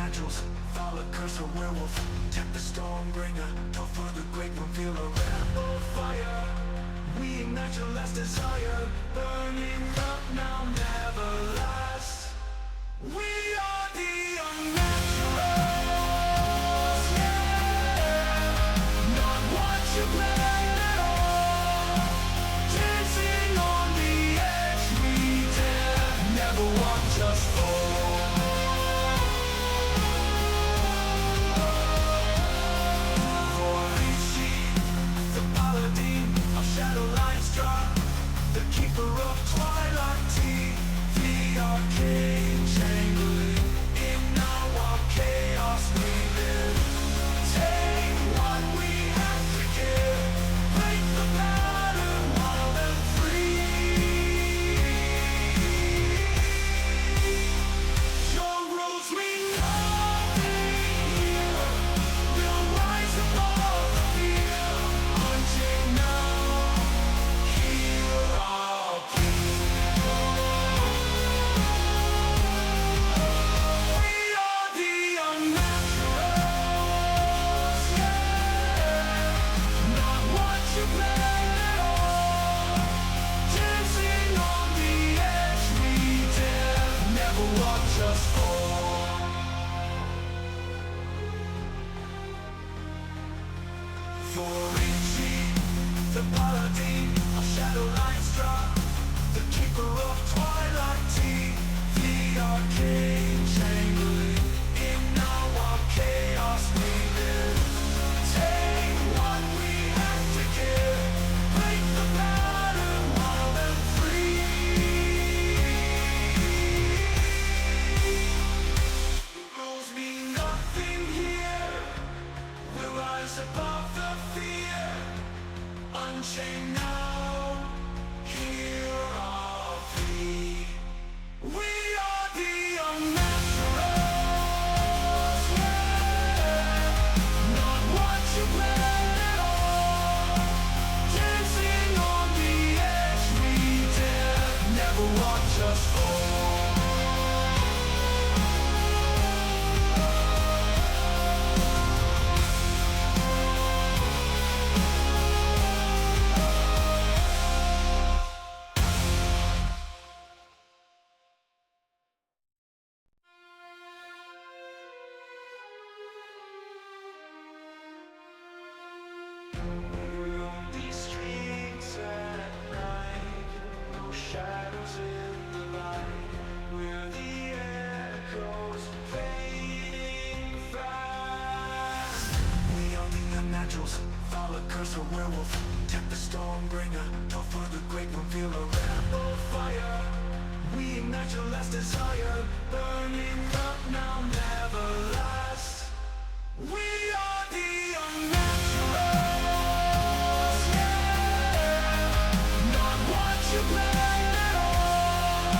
Unnaturals, foul a curse, a werewolf, tempt the storm bringer, tough for the great one, feel a rebel fire. We ignite your last desire, burning up now, never last. We are the Unnaturals, yeah. Not what you planned at all. Dancing on the edge, we dare. Never watch us fall. For Richie, the paladin of shadow lines drop, the keeper of twilight tea, the arcane jangling in our chaos we live. Take what we have to give, break the pattern wild and free. Your rules mean nothing here. We'll rise above the fear, hunting now, hear our plea. We are the Unnaturals, yeah. Not what you planned at all. Dancing on the edge, we dare. Never watch us fall. For Richie, the paladin of shadow lines drop, the keeper of twilight tea, the arcane jangling in our chaos we live. Take what we have to give, break the pattern wild and free. Rules mean nothing here. We'll rise above the fear, unchained now, hear our plea. We are the Unnaturals, yeah. Not what you planned at all. Dancing on the edge, we dare. Never watch us fall. These streets at night, no shadows in the light. We're the echoes fading fast. We are the Unnaturals, foul a curse, a werewolf, tempt the storm bringer, tough for the great one, feel a rebel fire. We ignite your last desire, burning up now, never last. We are the Unnaturals, yeah. Not what you planned at all.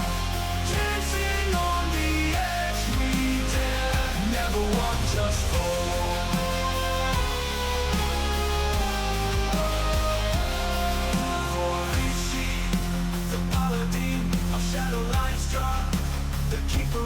Dancing on the edge, we dare. Never watch us fall. For Richie, the paladin of shadow lines drop, the keeper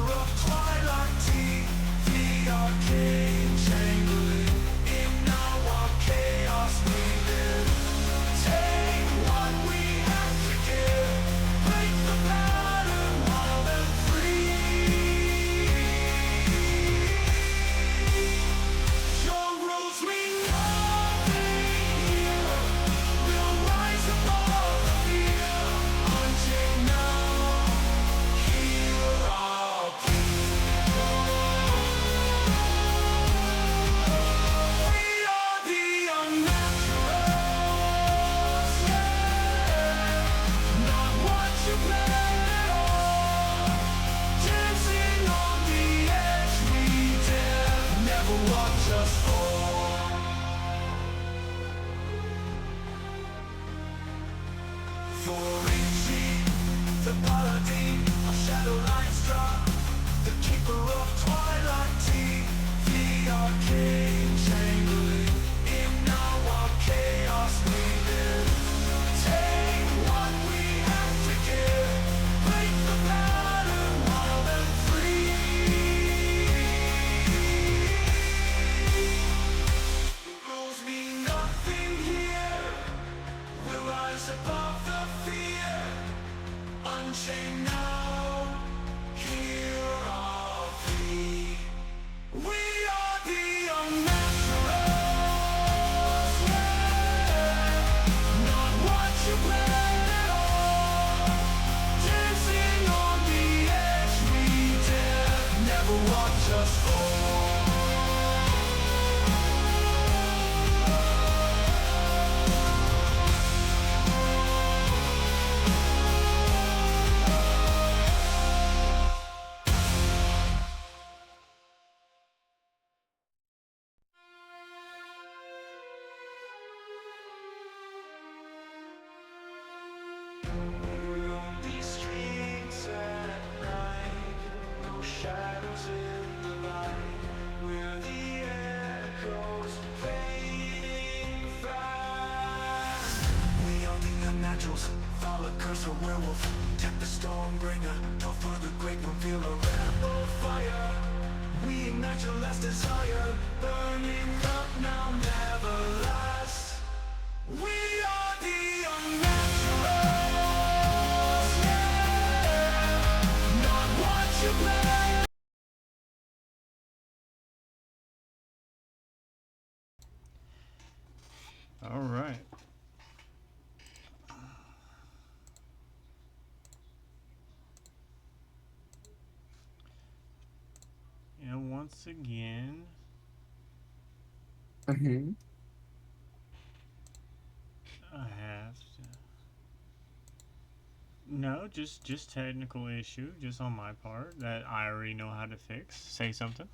Lonely streets at night, no shadows in the light. We're the echoes fading fast. We are the Unnaturals, follow curse or werewolf. Tap the storm bringer, no further great one, feel a rebel fire. We ignite your last desire, burning up now, never last. We are the Unnaturals, yeah. Not what you play. All right. And once again, Mm-hmm. I have to. No, just technical issue, just on my part that I already know how to fix. Say something.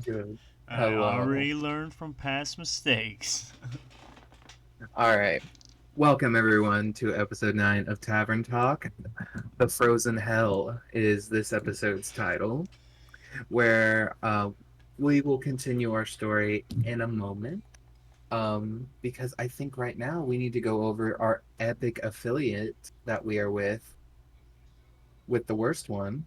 Good. I Hello. already learned from past mistakes. All right. Welcome everyone to episode 9 of Tavern Talk. The Frozen Hell is this episode's title, where we will continue our story in a moment. Because I think right now we need to go over our epic affiliate that we are with the worst one,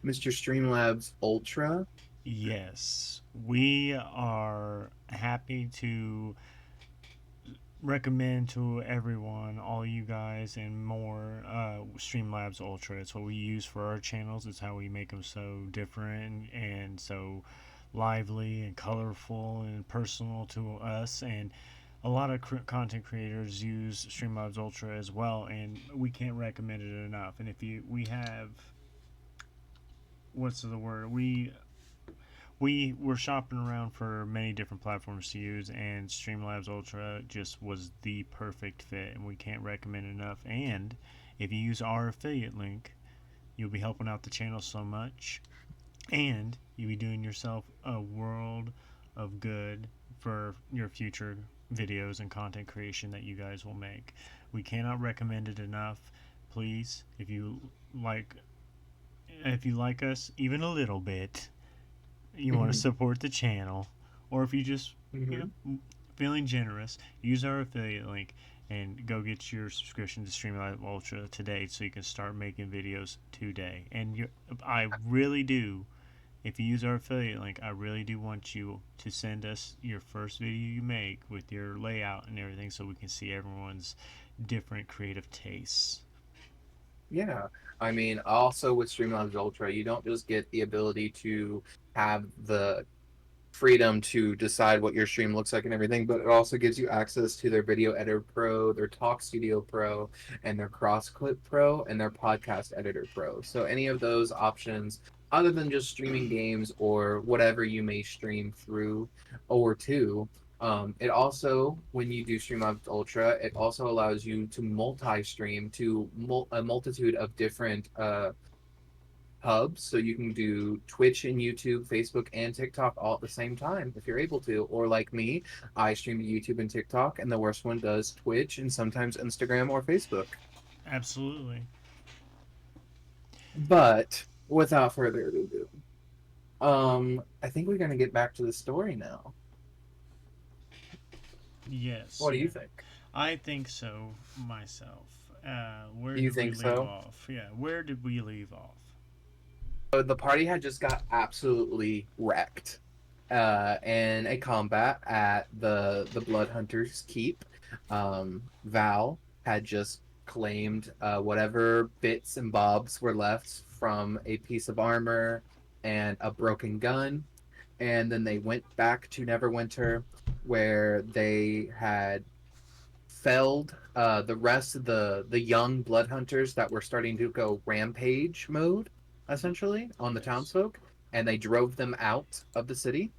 Mr. Streamlabs Ultra. Yes, we are happy to recommend to everyone, all you guys and more, Streamlabs Ultra. It's what we use for our channels. It's how we make them so different and so lively and colorful and personal to us. And a lot of content creators use Streamlabs Ultra as well, and we can't recommend it enough. And if you, we have, what's the word? We were shopping around for many different platforms to use, and Streamlabs Ultra just was the perfect fit, and we can't recommend it enough. And if you use our affiliate link, you'll be helping out the channel so much, and you'll be doing yourself a world of good for your future videos and content creation that you guys will make. We cannot recommend it enough. Please, like if you like us even a little bit, you want to Mm-hmm. support the channel, or if you just, Mm-hmm. feeling generous, use our affiliate link and go get your subscription to Streamlight Ultra today so you can start making videos today. And I really do, if you use our affiliate link, I really do want you to send us your first video you make with your layout and everything so we can see everyone's different creative tastes. Yeah. I mean, also with Streamlabs Ultra, you don't just get the ability to have the freedom to decide what your stream looks like and everything, but it also gives you access to their Video Editor Pro, their Talk Studio Pro, and their Cross Clip Pro, and their Podcast Editor Pro. So any of those options, other than just streaming games or whatever you may stream through or to, it also, when you do Streamlabs Ultra, it also allows you to multi-stream to a multitude of different hubs, so you can do Twitch and YouTube, Facebook and TikTok all at the same time if you're able to. Or like me, I stream to YouTube and TikTok, and the worst one does Twitch and sometimes Instagram or Facebook. Absolutely. But without further ado, I think we're gonna get back to the story now. Yes, What do you yeah. think? I think so myself. Where You did we think leave so? off? Yeah, where did we leave off? So the party had just got absolutely wrecked in a combat at the Blood Hunters Keep. Val had just claimed whatever bits and bobs were left from a piece of armor and a broken gun, and then they went back to Neverwinter, where they had felled the rest of the young blood hunters that were starting to go rampage mode, essentially on the Yes. townsfolk. and they drove them out of the city.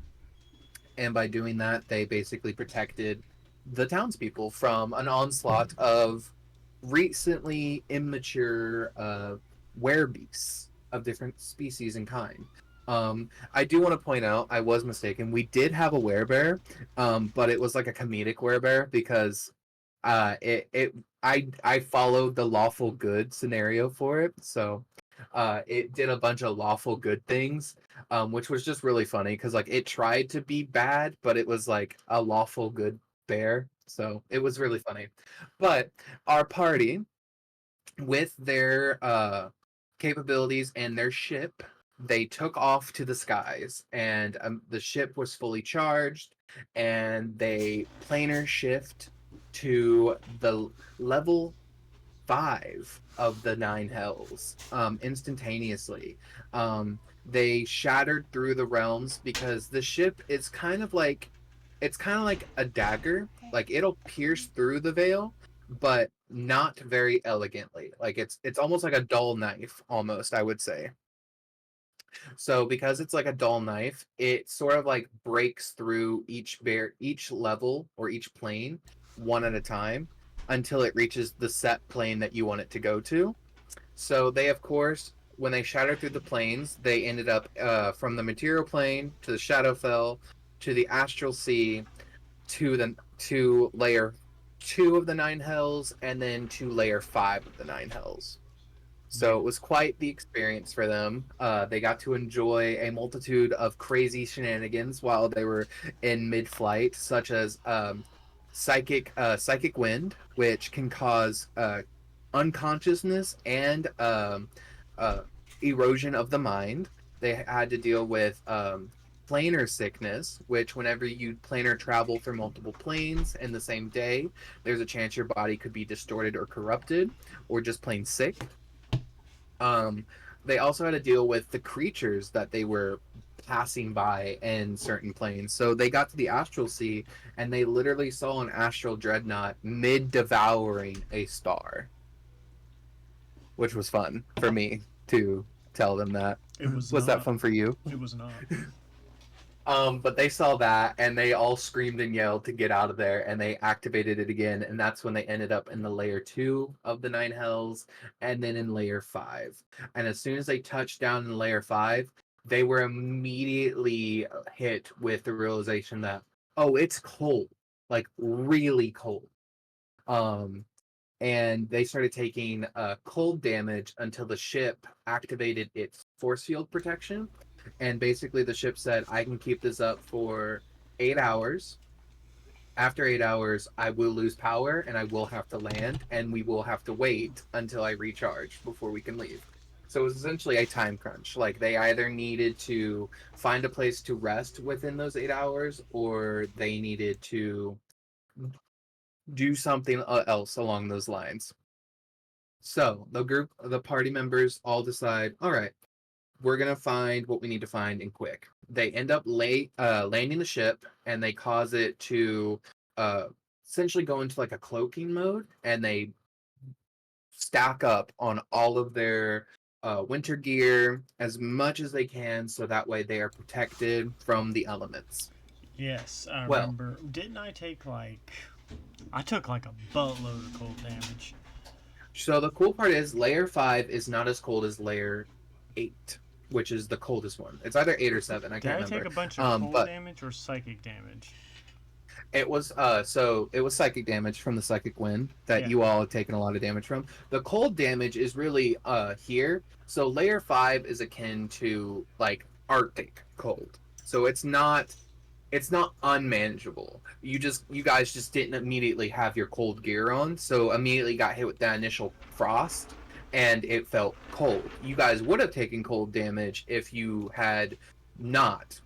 And by doing that, they basically protected the townspeople from an onslaught of recently immature werebeasts of different species and kind. I do want to point out, I was mistaken. We did have a werebear, but it was like a comedic werebear because it I followed the lawful good scenario for it, so it did a bunch of lawful good things, which was just really funny because like it tried to be bad, but it was like a lawful good bear, so it was really funny. But our party, with their capabilities and their ship, they took off to the skies, and the ship was fully charged, and they planar shift to the level 5 of the nine hells instantaneously. They shattered through the realms because the ship is kind of like a dagger. Like it'll pierce through the veil, but not very elegantly. Like it's almost like a dull knife, almost, I would say. So because it's like a dull knife, it sort of like breaks through each level or each plane one at a time until it reaches the set plane that you want it to go to. So they, of course, when they shattered through the planes, they ended up from the material plane to the Shadowfell to the Astral Sea to layer 2 of the nine hells and then to layer 5 of the nine hells. So it was quite the experience for them. They got to enjoy a multitude of crazy shenanigans while they were in mid-flight, such as psychic wind, which can cause unconsciousness and uh, erosion of the mind. They had to deal with planar sickness, which whenever you planar travel through multiple planes in the same day, there's a chance your body could be distorted or corrupted, or just plain sick. um, they also had to deal with the creatures that they were passing by in certain planes. So they got to the astral sea and they literally saw an astral dreadnought mid devouring a star, which was fun for me to tell them that. It was Was that not. fun for you? It was not. But they saw that and they all screamed and yelled to get out of there, and they activated it again, and that's when they ended up in the layer 2 of the nine hells and then in layer 5. And as soon as they touched down in layer 5, they were immediately hit with the realization that, oh, it's cold, like really cold. Um, and they started taking cold damage until the ship activated its force field protection. And basically, the ship said, I can keep this up for 8 hours. After 8 hours, I will lose power and I will have to land, and we will have to wait until I recharge before we can leave. So it was essentially a time crunch. Like they either needed to find a place to rest within those 8 hours, or they needed to do something else along those lines. So the party members all decide, all right, we're gonna find what we need to find and quick. They end up landing the ship, and they cause it to uh, essentially go into like a cloaking mode, and they stack up on all of their winter gear as much as they can, so that way they are protected from the elements. Yes, I Well, remember. Didn't I take like? I took like a buttload of cold damage. so the cool part is layer 5 is not as cold as layer 8, which is the coldest one. It's either 8 or 7, I Did can't I take remember. a bunch of cold But damage or psychic damage? it was psychic damage from the psychic wind that Yeah. you all have taken a lot of damage from. The cold damage is really here. So layer 5 is akin to like Arctic cold. So it's not unmanageable. You guys just didn't immediately have your cold gear on, so immediately got hit with that initial frost and it felt cold. You guys would have taken cold damage if you had not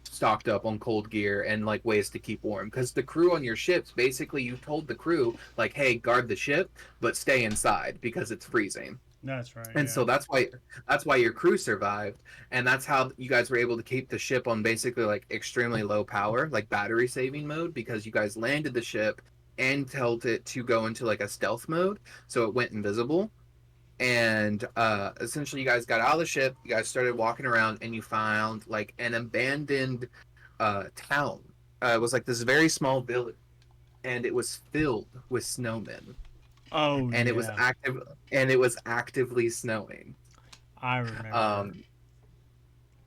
stocked up on cold gear and like ways to keep warm, because the crew on your ships, basically you told the crew like, hey, guard the ship but stay inside because it's freezing. That's right. And Yeah. so that's why your crew survived, and that's how you guys were able to keep the ship on basically like extremely low power, like battery saving mode, because you guys landed the ship and told it to go into like a stealth mode, so it went invisible. And essentially, you guys got out of the ship. You guys started walking around, and you found like an abandoned town. It was like this very small village, and it was filled with snowmen, Oh and it was yeah, active, and it was actively snowing. I remember. Um,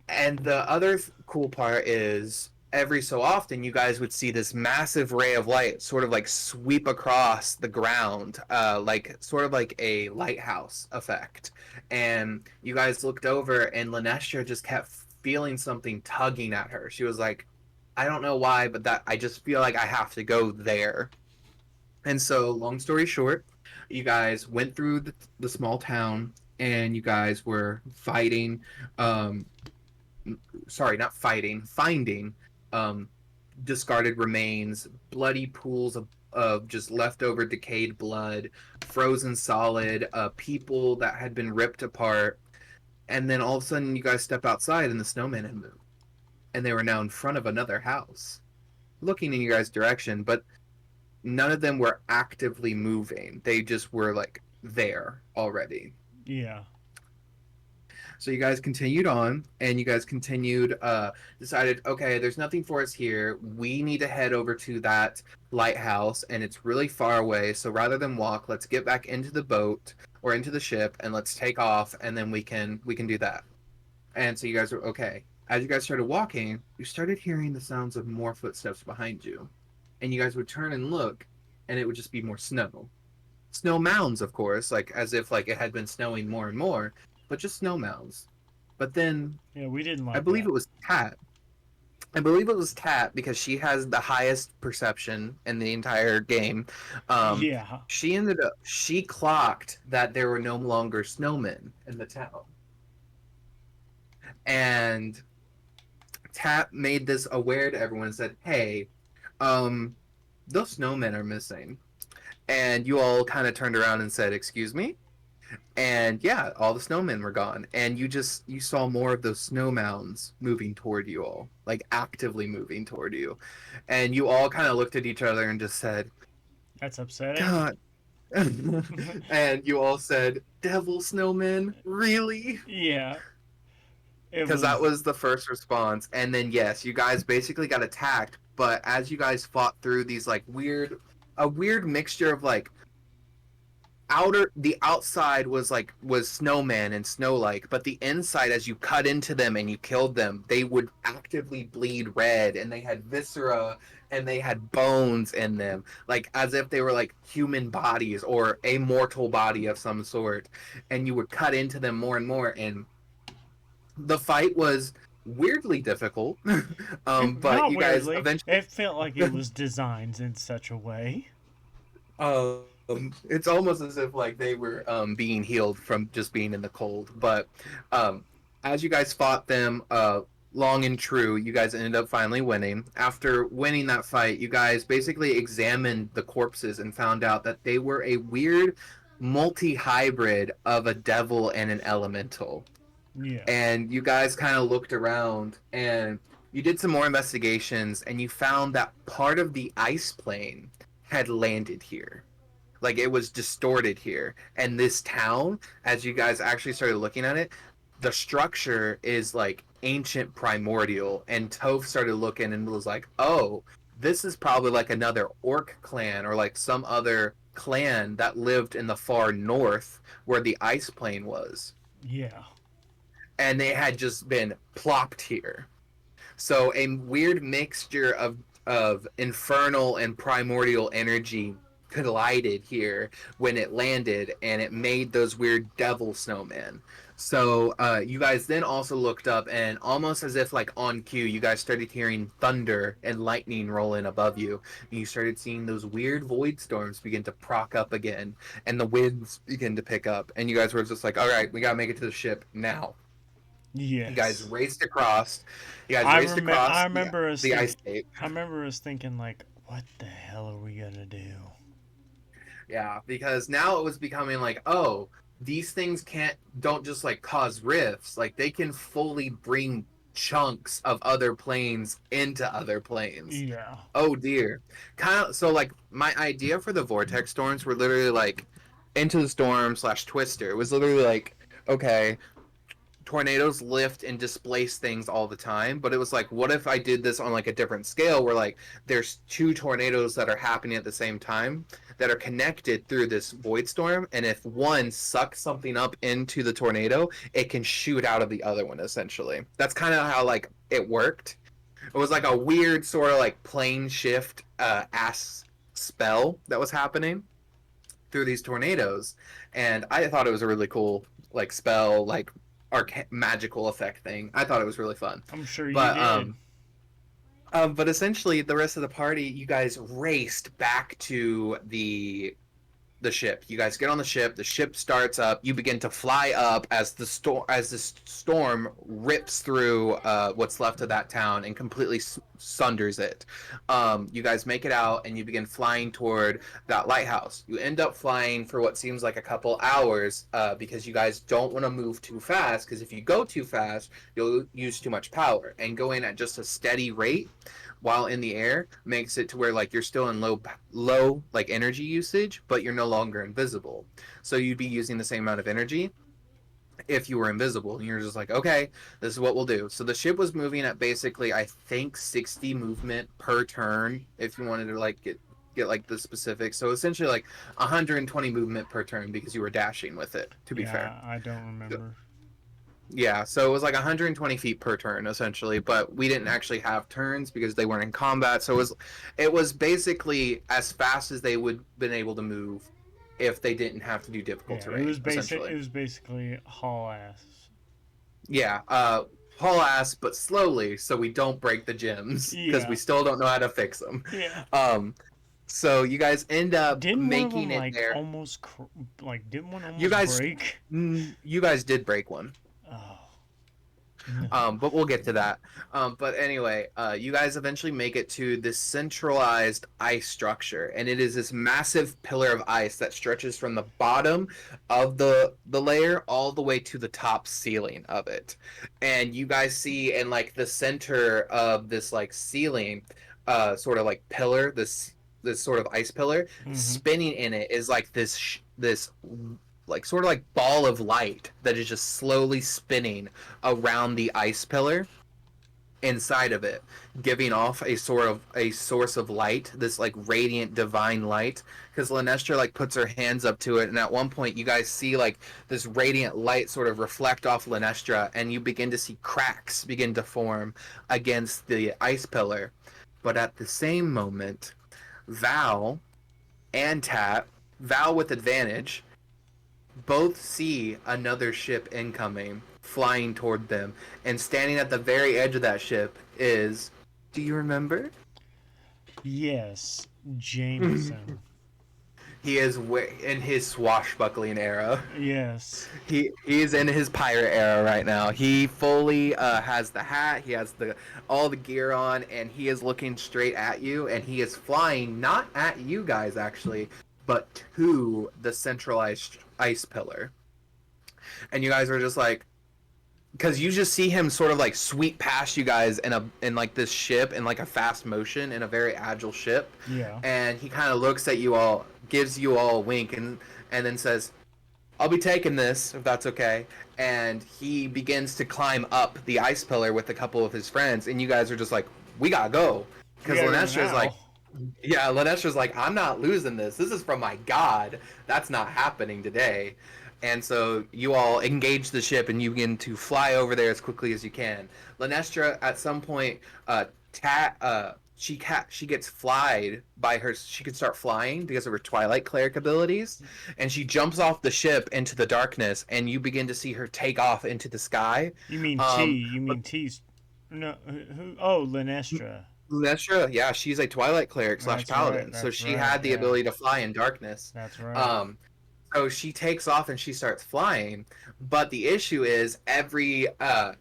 And the other cool part is every so often you guys would see this massive ray of light sort of like sweep across the ground, like sort of like a lighthouse effect. And you guys looked over, and Lanestra just kept feeling something tugging at her. She was like, I don't know why, but that I just feel like I have to go there. And so, long story short, you guys went through the small town, and you guys were fighting. Um, Sorry, not fighting, finding um, discarded remains, bloody pools of just leftover decayed blood, frozen solid, people that had been ripped apart. And then all of a sudden, you guys step outside, and the snowman had moved. And they were now in front of another house, looking in your guys' direction, but none of them were actively moving. They just were like there already. Yeah, So you guys continued on, and you guys continued, decided, okay, there's nothing for us here. We need to head over to that lighthouse, and it's really far away. So rather than walk, let's get back into the boat or into the ship, and let's take off, and then we can do that. And so you guys were okay. As you guys started walking, you started hearing the sounds of more footsteps behind you, and you guys would turn and look, and it would just be more snow mounds, of course, like as if like it had been snowing more and more, but just snow mounds. But then yeah, we didn't I like believe that. it was Kat. I believe it was Kat because she has the highest perception in the entire game. Um, Yeah, she clocked that there were no longer snowmen in the town, and Kat made this aware to everyone and said, "Hey, um, those snowmen are missing." And you all kind of turned around and said, "Excuse me?" And yeah, all the snowmen were gone, and you saw more of those snow mounds moving toward you all, like actively moving toward you, and you all kind of looked at each other and just said, that's upsetting. "God." And you all said, "Devil snowmen, really?" Yeah, it Because that was. was the first response, and then yes, you guys basically got attacked. But as you guys fought through these like a weird mixture of like the outside was snowman and snow like, but the inside, as you cut into them and you killed them, they would actively bleed red, and they had viscera, and they had bones in them, like as if they were like human bodies or a mortal body of some sort. And you would cut into them more and more, and the fight was weirdly difficult. But Not you guys weirdly, eventually it felt like it was designed in such a way. it's almost as if like they were being healed from just being in the cold. But um, as you guys fought them long and true, you guys ended up finally winning. After winning that fight, you guys basically examined the corpses and found out that they were a weird multi-hybrid of a devil and an elemental. Yeah, And you guys kind of looked around, and you did some more investigations, and you found that part of the ice plane had landed here, like it was distorted here. And this town, as you guys actually started looking at it, the structure is like ancient primordial. And Toph started looking and was like, oh, this is probably like another orc clan or like some other clan that lived in the far north where the ice plane was, yeah, and they had just been plopped here. So a weird mixture of infernal and primordial energy collided here when it landed, and it made those weird devil snowmen. So you guys then also looked up, and almost as if like on cue, you guys started hearing thunder and lightning roll in above you, and you started seeing those weird void storms begin to proc up again, and the winds begin to pick up, and you guys were just like, all right, we gotta make it to the ship now. You guys yes. raced across. You guys raced I across remember us the ice think. tape. I remember us thinking like, what the hell are we gonna do? Yeah, because now it was becoming like, oh, these things don't just like cause rifts, like they can fully bring chunks of other planes into other planes. Yeah, Oh dear. Kind of so like my idea for the vortex storms were literally like Into the Storm slash Twister. It was literally like, okay, tornadoes lift and displace things all the time, but it was like, what if I did this on like a different scale where like there's two tornadoes that are happening at the same time that are connected through this void storm, and if one sucks something up into the tornado, it can shoot out of the other one essentially. That's kind of how like it worked. It was like a weird sort of like plane shift ass spell that was happening through these tornadoes, and I thought it was a really cool like spell, like magical effect thing. I thought it was really fun. I'm sure you But did. but essentially the rest of the party, you guys raced back to the ship. You guys get on the ship starts up, you begin to fly up as the storm rips through what's left of that town and completely sunders it. You guys make it out and you begin flying toward that lighthouse. You end up flying for what seems like a couple hours because you guys don't want to move too fast, because if you go too fast you'll use too much power, and going at just a steady rate while in the air makes it to where like you're still in low like energy usage, but you're no longer invisible. So you'd be using the same amount of energy if you were invisible, and you're just like, okay, this is what we'll do. So the ship was moving at basically, I think, 60 movement per turn, if you wanted to like get like the specifics. So essentially like 120 movement per turn because you were dashing with it, to be fair. I don't remember. Yeah, so it was like 120 feet per turn essentially, but we didn't actually have turns because they weren't in combat. So it was basically as fast as they would been able to move if they didn't have to do difficult Yeah, terrain. it was basically haul ass. Yeah, haul ass, but slowly, so we don't break the gems because Yeah. we still don't know how to fix them. Yeah. So you guys end up Didn't one of making them it like there. almost didn't one almost You guys- break? You guys did break one. Oh. But we'll get to that. But anyway, you guys eventually make it to this centralized ice structure, and it is this massive pillar of ice that stretches from the bottom of the layer all the way to the top ceiling of it. And you guys see in like the center of this like ceiling, sort of like pillar, this sort of ice pillar, Mhm. spinning in it is like this like sort of like ball of light that is just slowly spinning around the ice pillar inside of it, giving off a source of light, this like radiant divine light, because Lanestra like puts her hands up to it, and at one point you guys see like this radiant light sort of reflect off Lanestra, and you begin to see cracks begin to form against the ice pillar. But at the same moment, Val and Val with advantage, both see another ship incoming, flying toward them, and standing at the very edge of that ship is, do you remember? Yes, Jameson. He is in his swashbuckling era. Yes. He is in his pirate era right now. He fully has the hat, he has all the gear on, and he is looking straight at you, and he is flying not at you guys actually, but to the centralized ice pillar. And you guys are just like, because you just see him sort of like sweep past you guys in like this ship in like a fast motion in a very agile ship. Yeah. And he kind of looks at you all, gives you all a wink, and then says, I'll be taking this if that's okay. And he begins to climb up the ice pillar with a couple of his friends, and you guys are just like, we gotta go, because Lanestra's like, yeah, Lanestra's like, I'm not losing this. This is from my god. That's not happening today. And so you all engage the ship and you begin to fly over there as quickly as you can. Lanestra, at some point, she gets flied by her. She can start flying because of her Twilight Cleric abilities, and she jumps off the ship into the darkness, and you begin to see her take off into the sky. You mean T? You mean T's? No. Who? Oh, Lanestra. Lanestra, yeah, she's a Twilight Cleric / That's Paladin, right, so that's she right, had the yeah. ability to fly in darkness. That's right. So she takes off and she starts flying, but the issue is every I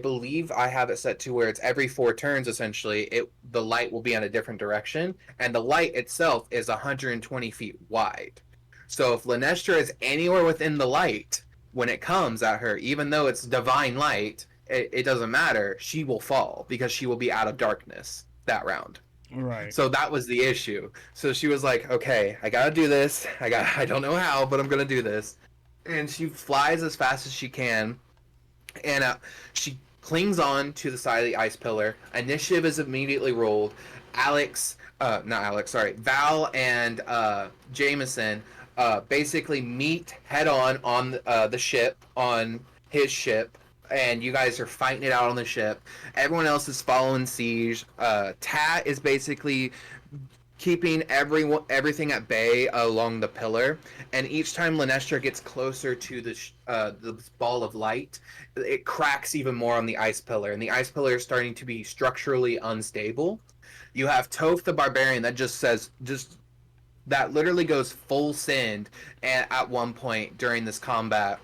believe I have it set to where it's every 4 turns essentially, the light will be on a different direction, and the light itself is 120 feet wide. So if Lanestra is anywhere within the light when it comes at her, even though it's divine light, it doesn't matter. She will fall because she will be out of darkness that round. Right. So that was the issue. So she was like, "Okay, I gotta do this. I don't know how, but I'm gonna do this." And she flies as fast as she can, and she clings on to the side of the ice pillar. Initiative is immediately rolled. Not Alex, sorry, Val and Jameson basically meet head on the ship, on his ship, and you guys are fighting it out on the ship. Everyone else is following siege. Tat is basically keeping everything at bay along the pillar, and each time Lenestra gets closer to the ball of light, it cracks even more on the ice pillar, and the ice pillar is starting to be structurally unstable. You have Toph the barbarian that just that literally goes full send at one point during this combat,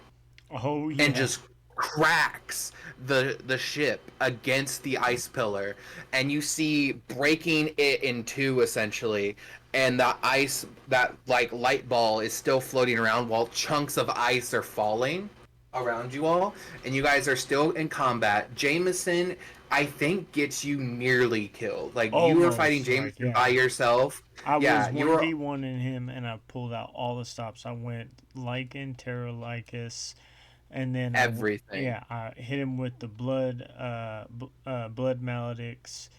Oh and yeah. just cracks the ship against the ice pillar, and you see breaking it in two essentially, and the ice, that like light ball, is still floating around while chunks of ice are falling around you all, and you guys are still in combat. Jameson, I think, gets you nearly killed. Like, you were fighting Almost like Jameson by yeah. yourself. I was Yeah, you were 1v1 in him, and I pulled out all the stops. I went Lycan, Terra Lycus, and then everything. yeah, I hit him with the blood maledicts.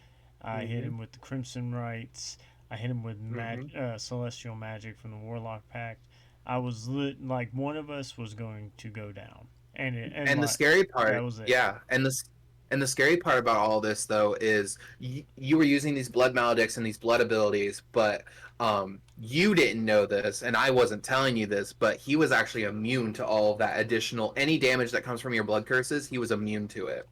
I hit Hmm. him with the crimson rites. I hit him with Hmm. celestial magic from the warlock pact. I was like one of us was going to go down, and And the like scary that part, was it. yeah, and the scary part about all this though is you were using these blood maledicts and these blood abilities, but you didn't know this, and I wasn't telling you this, but he was actually immune to all of that additional, any damage that comes from your blood curses. He was immune to it.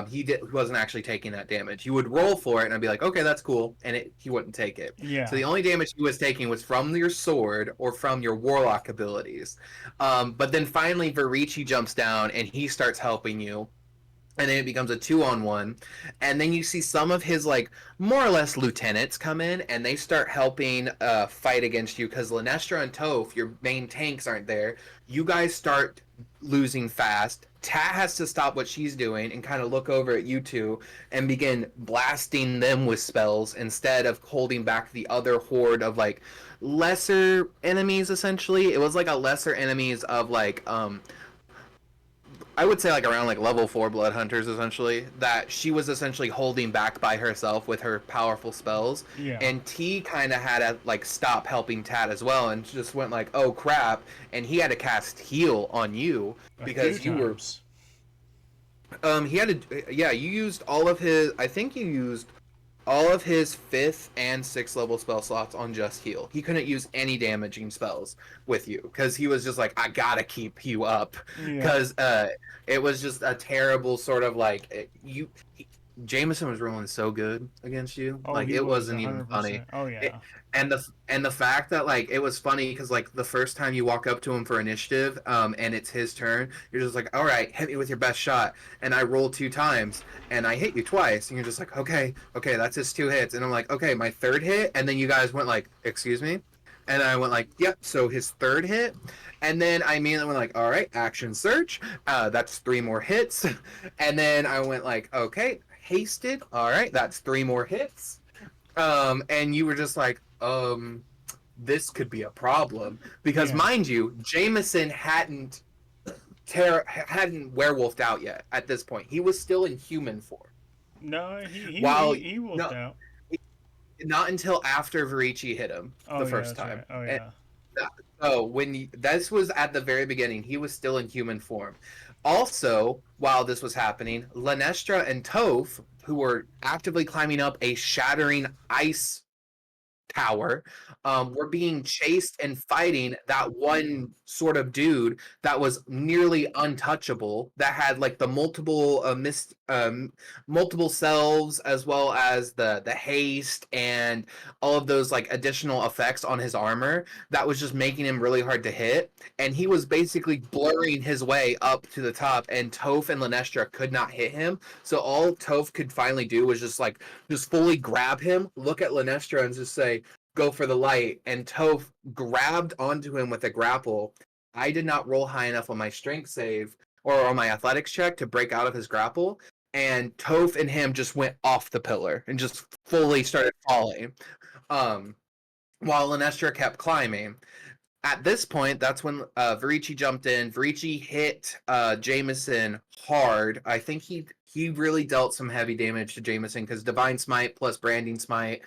He wasn't actually taking that damage. You would roll for it, and I'd be like, okay, that's cool, and he wouldn't take it. So Yeah, the only damage he was taking was from your sword or from your warlock abilities. But then finally, Verici jumps down and he starts helping you, and then it becomes a 2-on-1, and then you see some of his like more or less lieutenants come in, and they start helping fight against you because Lenestra and Toph, your main tanks, aren't there. You guys start losing fast. Tat has to stop what she's doing and kind of look over at you two and begin blasting them with spells instead of holding back the other horde of like lesser enemies. Essentially, it was like a lesser enemies of like I would say like around like level 4 blood hunters, essentially, that she was essentially holding back by herself with her powerful spells. yeah, And T kind of had to like stop helping Tat as well, and just went like, oh crap, and he had to cast heal on you a few because you were times. he had to, yeah, you used all of his, I think you used all of his 5th and 6th level spell slots on just heal. He couldn't use any damaging spells with you because he was just like, I gotta keep you up, Yeah. because it was just a terrible sort of like Jameson was rolling so good against you, Oh, like he it was wasn't even funny. 100%. Oh It, yeah. and the fact that like it was funny because like the first time you walk up to him for initiative, and it's his turn, you're just like, all right, hit me with your best shot, and I rolled 2 times and I hit you twice, and you're just like, okay, okay, that's his 2 hits, and I'm like, okay, my third hit, and then you guys went like, excuse me, and I went like, yep, so his third hit, and then I immediately went like, all right, action search, that's 3 more hits, and then I went like, okay, hasted, all right, that's 3 more hits, and you were just like, this could be a problem because, Yeah. mind you, Jameson hadn't werewolfed out yet at this point. He was still in human form. No, While he wolfed no, out. not until after Verici hit him Oh the yeah, first that's time. right. Oh And yeah. so this was at the very beginning, he was still in human form. Also, while this was happening, Lenestra and Toph, who were actively climbing up a shattering ice tower, were being chased and fighting that one sort of dude that was nearly untouchable, that had like the multiple selves, as well as the haste and all of those like additional effects on his armor, that was just making him really hard to hit, and he was basically blurring his way up to the top, and Toph and Lenestra could not hit him, so all Toph could finally do was just fully grab him, look at Lenestra, and just say, go for the light. And Toph grabbed onto him with a grapple. I did not roll high enough on my strength save or on my athletics check to break out of his grapple. and Toph and him just went off the pillar and just fully started falling. Um, while Lenestra kept climbing. At this point, that's when Varici jumped in. Varici hit Jameson hard. I think he really dealt some heavy damage to Jameson because Divine Smite plus Branding Smite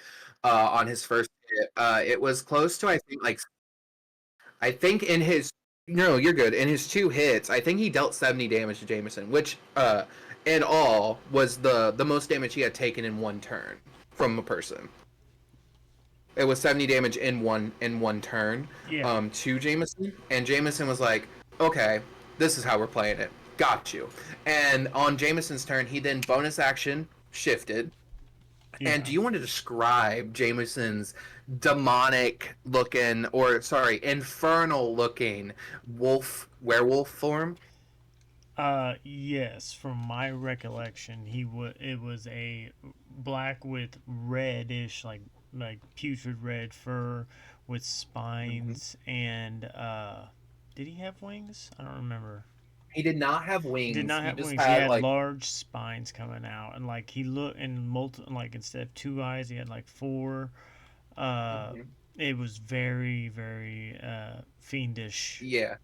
on his first hit. It was close to I think in his no, you're good. In his 2 hits, I think he dealt 70 damage to Jameson, which in all was the most damage he had taken in one turn from a person. It was 70 damage in one turn Yeah. to Jameson, and Jameson was like, "Okay, this is how we're playing it. Got you." And on Jameson's turn, he then bonus action shifted. And Yeah. do you want to describe Jameson's demonic looking, or sorry, infernal looking werewolf form? Yes, from my recollection, it was a black with reddish, like putrid red fur with Mm-hmm. spines and did he have wings? I don't remember. He did not have He did wings. not He have just wings. He had had like large spines coming out, and like he looked in like instead of 2 eyes, he had like four. Uh, Mhm. it was very, very fiendish. Yeah.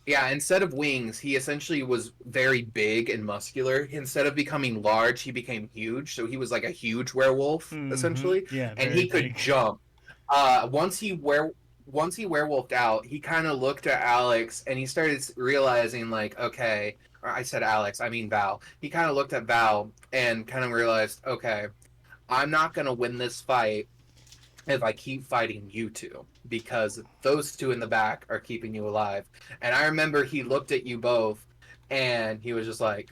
Yeah, instead of wings, he essentially was very big and muscular. Instead of becoming large, he became huge. So he was like a huge werewolf, Mm-hmm. essentially, Yeah, and very he could big. jump. Once once he werewolfed out, he kind of looked at Alex and he started realizing like, okay, or I said Alex, I mean Val. He kind of looked at Val and kind of realized, okay, I'm not gonna win this fight if I keep fighting you two because those two in the back are keeping you alive. And I remember he looked at you both and he was just like,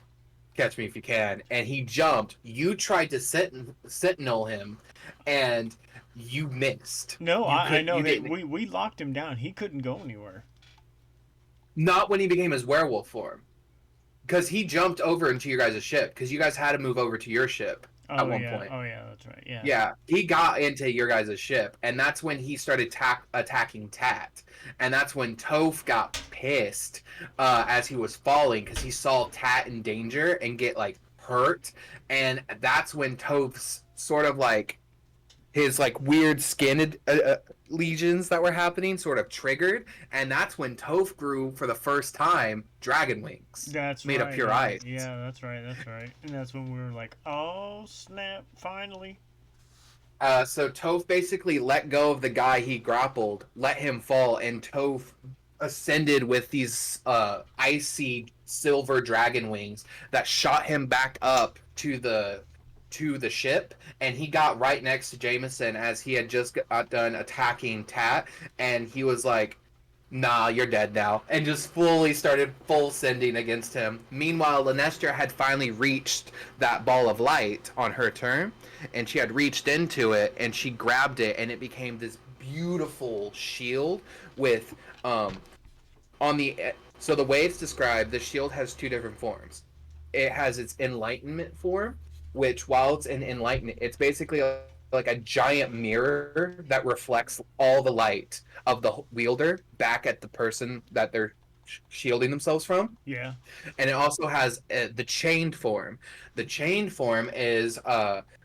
catch me if you can. And he jumped. You tried to sentinel him and you missed. No, You I could know. you Hey, didn't we locked him down. He couldn't go anywhere. not when he became his werewolf form. Because he jumped over into your guys' ship because you guys had to move over to your ship at one point. Oh yeah, that's right. Yeah. Yeah, he got into your guys' ship, and that's when he started attacking Tat, and that's when Toph got pissed as he was falling because he saw Tat in danger and get like hurt, and that's when Toph's sort of like his like weird skin lesions that were happening sort of triggered, and that's when Toph grew for the first time dragon wings That's made of right. pure Yeah, ice. yeah, that's right. That's right. And that's when we were like, "Oh snap! Finally!" So Toph basically let go of the guy he grappled, let him fall, and Toph ascended with these icy silver dragon wings that shot him back up to the ship, and he got right next to Jameson as he had just got done attacking Tat, and he was like, "Nah, you're dead now," and just fully started full sending against him. Meanwhile, Lenestra had finally reached that ball of light on her turn, and she had reached into it, and she grabbed it, and it became this beautiful shield with on the so the way it's described, the shield has 2 different forms. It has its enlightenment form, which while it's an enlightenment, it's basically like a giant mirror that reflects all the light of the wielder back at the person that they're shielding themselves from. Yeah. And it also has the chained form. The chained form is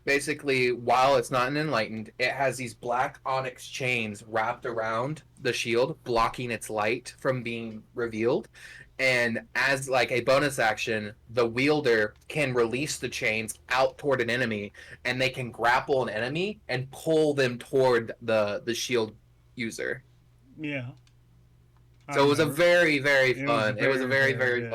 basically, while it's not an enlightened, it has these black onyx chains wrapped around the shield, blocking its light from being revealed. And as like a bonus action, the wielder can release the chains out toward an enemy, and they can grapple an enemy and pull them toward the shield user. Yeah. I So it was a remember. very, very It was fun. It was a very, very, very very good.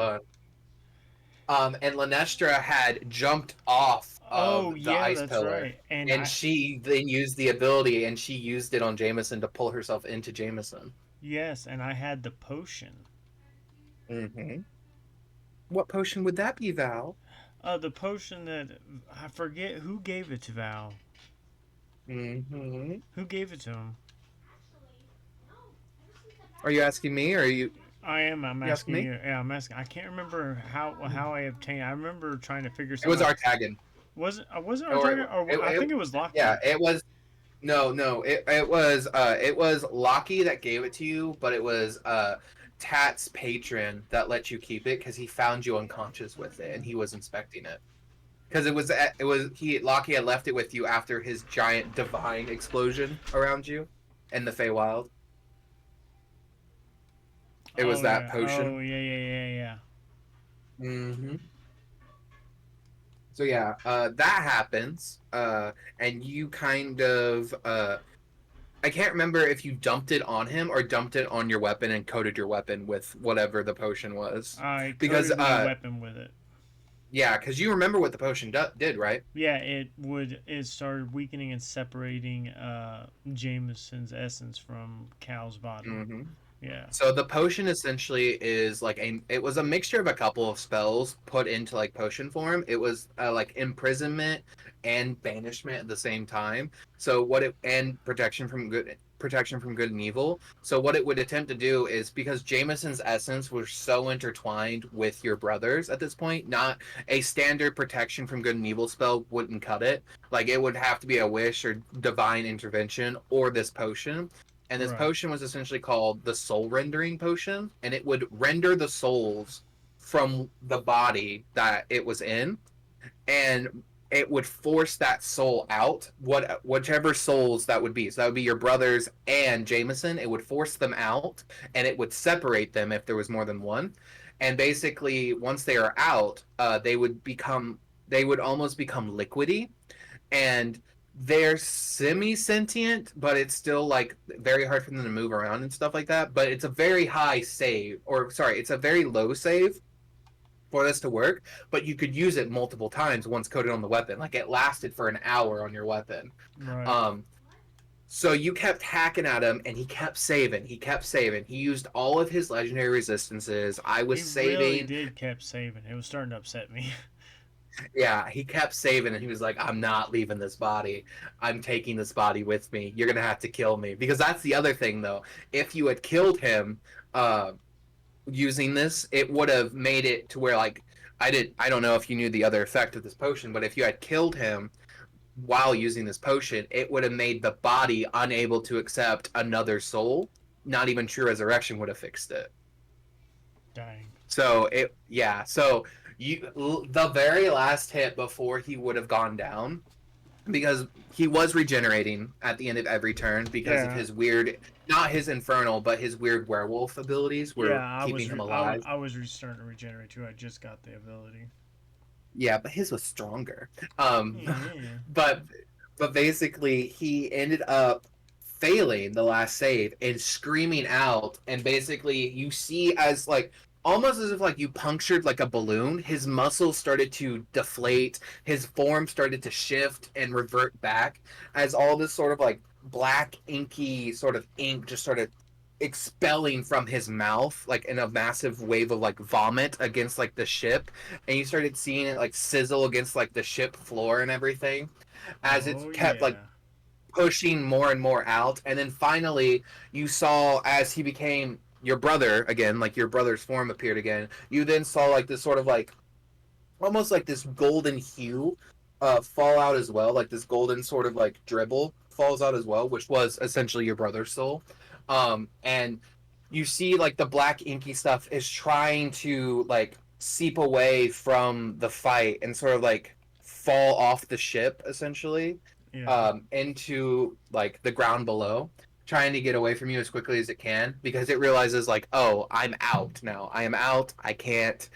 fun. And Lenestra had jumped off Oh of the yeah, ice that's pillar, right. And and I she then used the ability, and she used it on Jameson to pull herself into Jameson. yes, and I had the potion. Mm-hmm. What potion would that be, Val? The potion that I forget who gave it to Val. Mm-hmm. Who gave it to him? Are you asking me, or are you I am. I'm you asking asking me? you. Yeah, I'm asking. I can't remember how I obtained. I remember trying to figure It something was out. Artagan, Was it our or target? Or I think it was yeah, Locky. it was. No, no, it was Locky that gave it to you, but it was Tat's patron that let you keep it because he found you unconscious with it and he was inspecting it. because Lockie had left it with you after his giant divine explosion around you in the Feywild. It was Oh that yeah. potion. Oh yeah. Yeah. Yeah. Yeah. Mm-hmm. So yeah, that happens, and you kind of I can't remember if you dumped it on him or dumped it on your weapon and coated your weapon with whatever the potion was, I because coated my weapon with it. yeah, because you remember what the potion did, right? Yeah, it started weakening and separating Jameson's essence from Cal's body. Mm-hmm. Yeah. So the potion essentially is like it was a mixture of a couple of spells put into like potion form. It was like imprisonment and banishment at the same time. So what it and protection from good and evil. So what it would attempt to do is, because Jameson's essence was so intertwined with your brothers at this point, not a standard protection from good and evil spell wouldn't cut it. Like it would have to be a wish or divine intervention or this potion. And this Right. potion was essentially called the soul rendering potion, and it would render the souls from the body that it was in, and it would force that soul out, whichever souls that would be. So that would be your brothers and Jameson. It would force them out, and it would separate them if there was more than one. And basically, once they are out, they would almost become liquidy, and they're semi sentient, but it's still like very hard for them to move around and stuff like that. But it's a very high save, or sorry, it's a very low save for this to work. But you could use it multiple times once coated on the weapon. Like it lasted for an hour on your weapon. Right. Um, so you kept hacking at him, and he kept saving. He kept saving. He used all of his legendary resistances. I was He really saving. did kept saving. It was starting to upset me. Yeah, he kept saving, and he was like, I'm not leaving this body. I'm taking this body with me. You're gonna have to kill me. Because that's the other thing though. If you had killed him uh using this, it would have made it to where like I don't know if you knew the other effect of this potion, but if you had killed him while using this potion, it would have made the body unable to accept another soul. Not even true resurrection would have fixed it. Dang. So it yeah, so the very last hit before he would have gone down, because he was regenerating at the end of every turn because of Yeah. his weird, not his infernal, but his weird werewolf abilities Yeah. were keeping him alive. I was starting to regenerate too. I just got the ability. Yeah, but his was stronger. Yeah. But basically he ended up failing the last save and screaming out, and basically you see as like almost as if like you punctured like a balloon, his muscles started to deflate, his form started to shift and revert back as all this sort of like black inky sort of ink just started expelling from his mouth like in a massive wave of like vomit against like the ship, and you started seeing it like sizzle against like the ship floor and everything as Oh it kept like yeah. pushing more and more out. And then finally you saw as he became your brother again, like your brother's form appeared again, you then saw like this sort of like almost like this golden hue fall out as well, like this golden sort of like dribble falls out as well, which was essentially your brother's soul. And you see like the black inky stuff is trying to like seep away from the fight and sort of like fall off the ship essentially, Yeah. into like the ground below, trying to get away from you as quickly as it can, because it realizes like, oh, I'm out now. I am out. I can't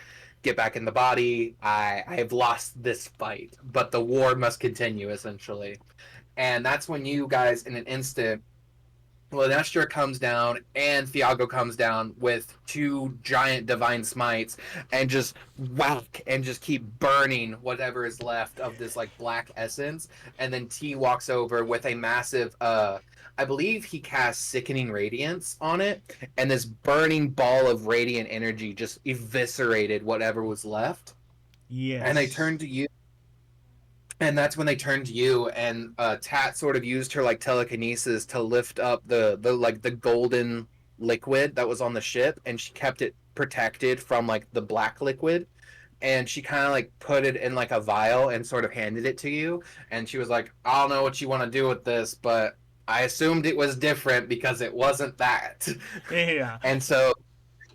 get back in the body. I have lost this fight, but the war must continue essentially. And that's when you guys in an instant, well, Nestor comes down and Thiago comes down with two giant divine smites and just whack and just keep burning whatever is left of this like black essence. And then T walks over with a massive I believe he casts sickening radiance on it, and this burning ball of radiant energy just eviscerated whatever was left. And they Yes. turned to you, and that's when they turned to you, and Tat sort of used her like telekinesis to lift up the like the golden liquid that was on the ship, and she kept it protected from like the black liquid, and she kind of like put it in like a vial and sort of handed it to you, and she was like, I don't know what you want to do with this, but I assumed it was different because it wasn't that. Yeah. And so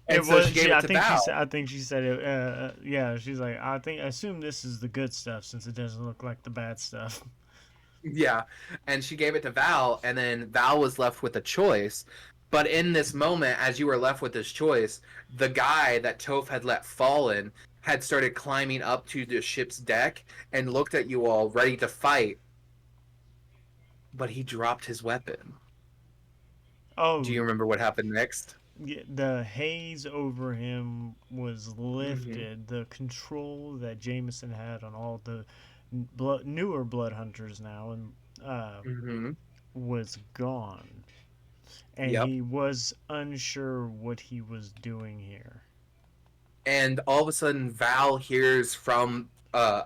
And It so was she gave she. it I to think she said. Val. I think she said it. Yeah, she's like. I assume this is the good stuff since it doesn't look like the bad stuff. Yeah. And she gave it to Val, and then Val was left with a choice. But in this moment, as you were left with this choice, the guy that Toph had let fallen had started climbing up to the ship's deck and looked at you all ready to fight, but he dropped his weapon. Do Oh, you remember what happened next? yeah, the haze over him was Mm-hmm. lifted. The control that Jameson had on all the newer blood hunters now and uh, Mm-hmm. was gone, and Yep. he was unsure what he was doing here. And all of a sudden, Val hears from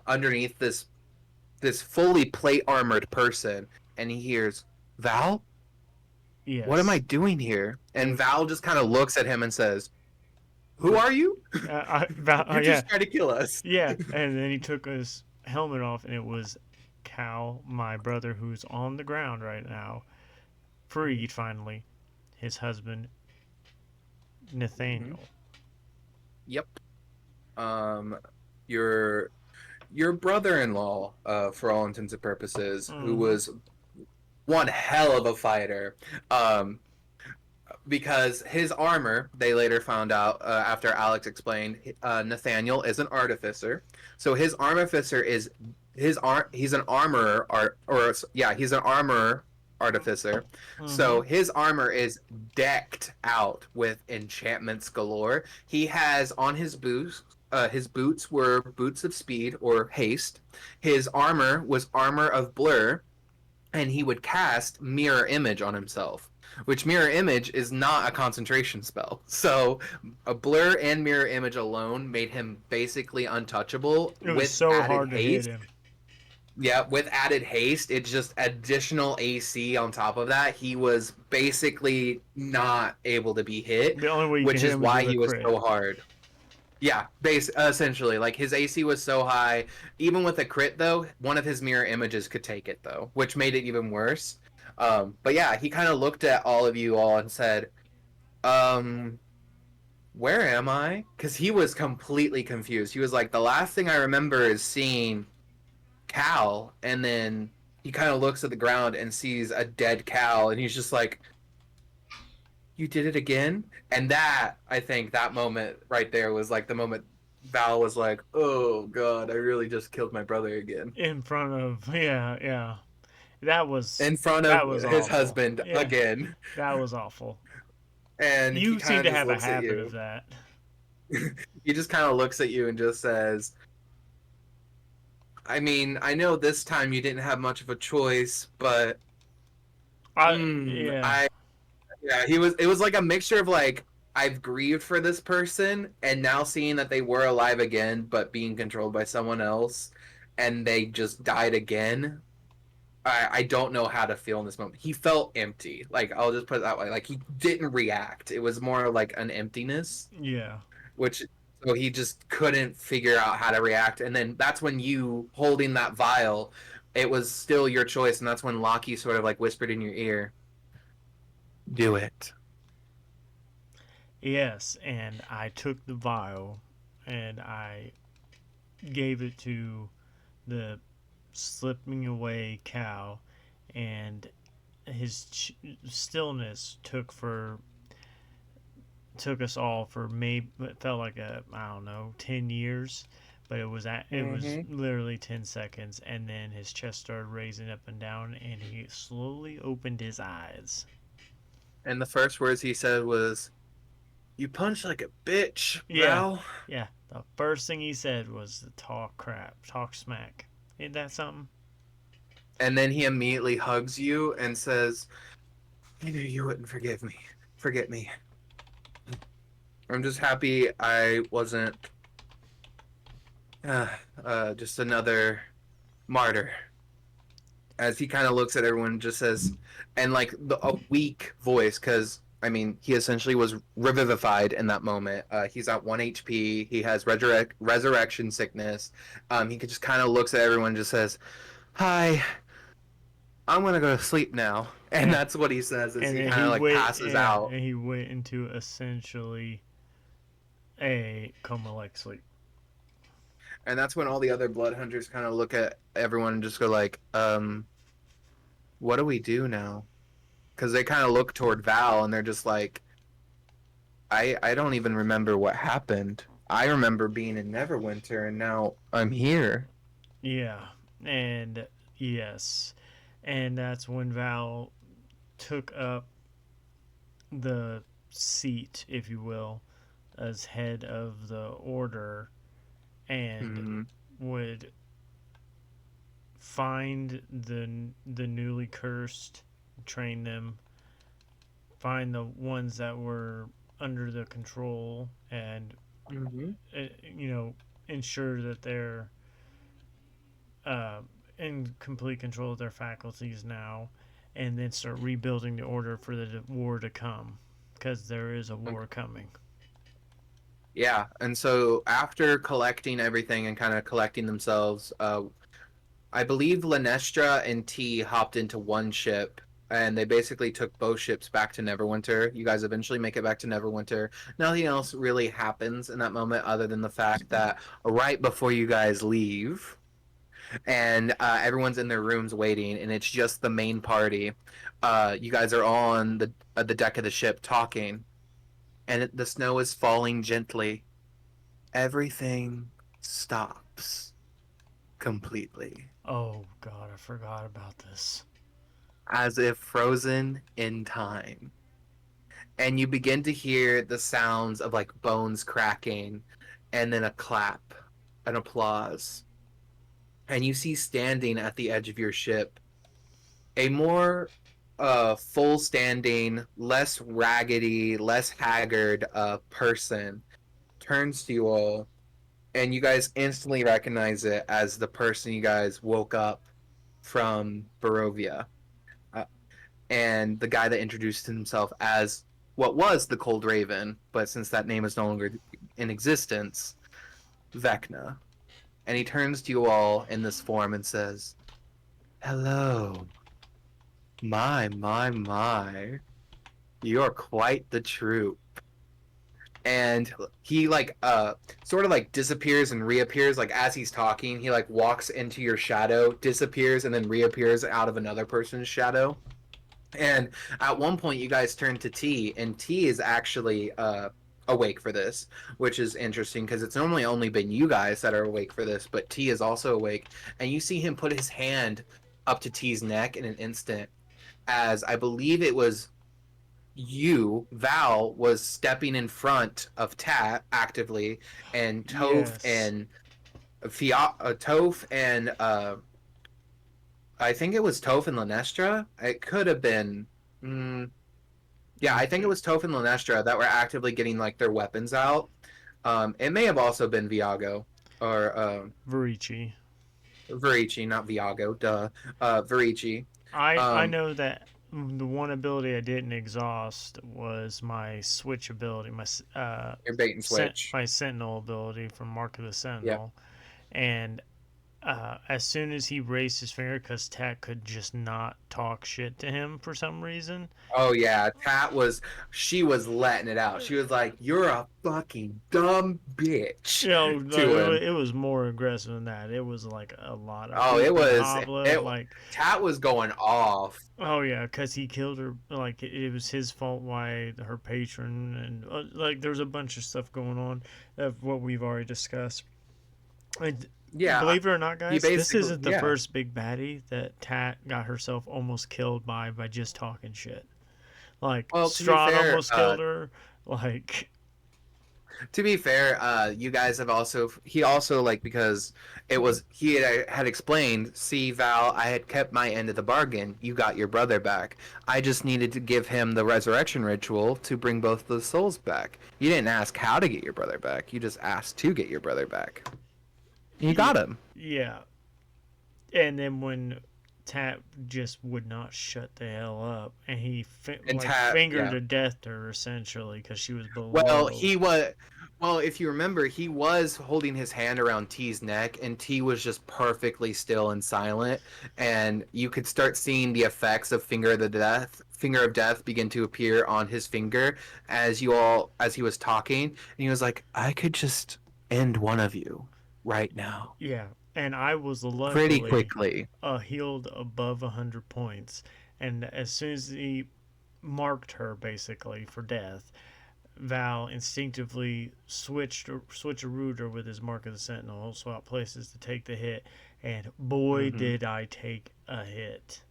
underneath this fully plate armored person, and he hears, Val, what am I Yes, doing here? And it, Val just kind of looks at him and says, Who are you? You're yeah, just trying to kill us. yeah, and then he took his helmet off, and it was Cal, my brother, who's on the ground right now, freed finally. His husband Mm-hmm. Nathaniel. Yep. Um, your your brother-in-law, for all intents and purposes, who Mm-hmm. was one hell of a fighter. Um, because his armor, they later found out after Alex explained, Nathaniel is an artificer. So his artificer is he's an armorer or yeah, he's an armorer artificer. Mm-hmm. So his armor is decked out with enchantments galore. He has on his boots were boots of speed or haste. His armor was armor of blur, and he would cast mirror image on himself, which mirror image is not a concentration spell. So a blur and mirror image alone made him basically untouchable It was with so added hard to hit haste. him. Yeah, with added haste, it's just additional AC on top of that. He was basically not able to be hit, The only way you can which hit is him is why with a he was crit. so hard. Yeah, essentially, like his AC was so high. Even with a crit, though, one of his mirror images could take it, though, which made it even worse. But yeah, he kind of looked at all of you all and said, um, "Where am I?" Because he was completely confused. He was like, "The last thing I remember is seeing Cal," and then he kind of looks at the ground and sees a dead Cal, and he's just like, "You did it again?" And that, I think, that moment right there was like the moment Val was like, "Oh God, I really just killed my brother again." In front of yeah, yeah. That was In front of that was his awful. husband Yeah, again. that was awful. And he You kind seem of to just have a looks at habit of you. that. He just kind of looks at you and just says, I mean, I know this time you didn't have much of a choice, but Yeah. I yeah, it was like a mixture of like I've grieved for this person and now seeing that they were alive again but being controlled by someone else and they just died again. I don't know how to feel in this moment. He felt empty. Like I'll just put it that way. Like he didn't react. It was more like an emptiness, Yeah. which so he just couldn't figure out how to react. And then that's when you holding that vial, it was still your choice, and that's when Loki sort of like whispered in your ear, "Do it." Yes, and I took the vial and I gave it to the slipping away cow, and his stillness took us all for maybe it felt like a I don't know 10 years, but it was Mm-hmm. literally 10 seconds, and then his chest started raising up and down, and he slowly opened his eyes. And the first words he said was, "You punch like a bitch, Yeah, Val." yeah. The first thing he said was to talk crap, talk smack. Ain't that something? And then he immediately hugs you and says, "I knew you wouldn't forgive me. Forget me. I'm just happy I wasn't uh, just another martyr." As he kind of looks at everyone, and just says, and like a weak voice, because I mean, he essentially was revivified in that moment. He's at 1 HP. He has resurrection sickness. He just kind of looks at everyone and just says, "Hi, I'm gonna go to sleep now." And Yeah, that's what he says as and he then kind of like passes yeah, out. and he went into essentially a coma-like sleep. And that's when all the other blood hunters kind of look at everyone and just go like, what do we do now? Because they kind of look toward Val and they're just like, I don't even remember what happened. I remember being in Neverwinter and now I'm here. Yeah, and yes, and that's when Val took up the seat, if you will, as head of the order, and Mm-hmm. would find the newly cursed, train them, find the ones that were under the control, and Mm-hmm. you know, ensure that they're uh, in complete control of their faculties now, and then start rebuilding the order for the war to come, because there is a war coming. Yeah, and so after collecting everything and kind of collecting themselves, I believe Lenestra and T hopped into one ship, and they basically took both ships back to Neverwinter. You guys eventually make it back to Neverwinter. Nothing else really happens in that moment other than the fact that right before you guys leave, and everyone's in their rooms waiting, and it's just the main party. You guys are all on the deck of the ship talking, and the snow is falling gently. Everything stops completely, Oh God, I forgot about this. as if frozen in time. And you begin to hear the sounds of like bones cracking, and then a clap, an applause. And you see standing at the edge of your ship a more full standing, less raggedy, less haggard person turns to you all, and you guys instantly recognize it as the person you guys woke up from Barovia, uh, and the guy that introduced himself as what was the Cold Raven, but since that name is no longer in existence, Vecna. And he turns to you all in this form and says, "Hello, my, you're quite the troop." And he like sort of like disappears and reappears, like as he's talking he like walks into your shadow, disappears, and then reappears out of another person's shadow. And at one point you guys turn to T, and T is actually awake for this, which is interesting because it's normally only been you guys that are awake for this, but T is also awake. And you see him put his hand up to T's neck in an instant, as I believe it was you, Val, was stepping in front of Tat actively, and Yes. Toph and I think it was Toph and Lenestra. It could have been. Mm, yeah, I think it was Toph and Lenestra that were actively getting like their weapons out. It may have also been Viago or Verici. Verici, not Viago. Duh, Verici. I Um, know that the one ability I didn't exhaust was my switch ability, your bait and switch. my Sentinel ability from Mark of the Yeah. Sentinel, and as soon as he raised his finger, because Tat could just not talk shit to him for some reason. Oh yeah, she was letting it out. She was like, "You're a fucking dumb bitch," You know, to him. it was more aggressive than that. It was like a lot of Oh, hoop and hobbling. Like, Tat was going off. oh yeah, because he killed her. Like, it was his fault why her patron, and like there's a bunch of stuff going on of what we've already discussed. And Yeah, believe it or not, he guys, this basically isn't the yeah. first big baddie that Tat got herself almost killed by just talking shit. Like Well, Strahd almost killed her. Like, to be fair, you guys have also he also like because it was he had explained. See, Val, I had kept my end of the bargain. You got your brother back. I just needed to give him the resurrection ritual to bring both the souls back. You didn't ask how to get your brother back. You just asked to get your brother back. You got him. yeah. And then when Tat just would not shut the hell up, and he And like Tat, fingered yeah. to death her essentially because she was Well, below. he was. Well, if you remember, he was holding his hand around T's neck, and T was just perfectly still and silent. And you could start seeing the effects of Finger of Death begin to appear on his finger as he was talking. And he was like, "I could just end one of you right now, Yeah, and I was pretty luckily quickly." healed above 100 points, and as soon as he marked her basically for death, Val instinctively switcherooed her with his Mark of the Sentinel, swap places to take the hit, and boy hmm did I take a hit.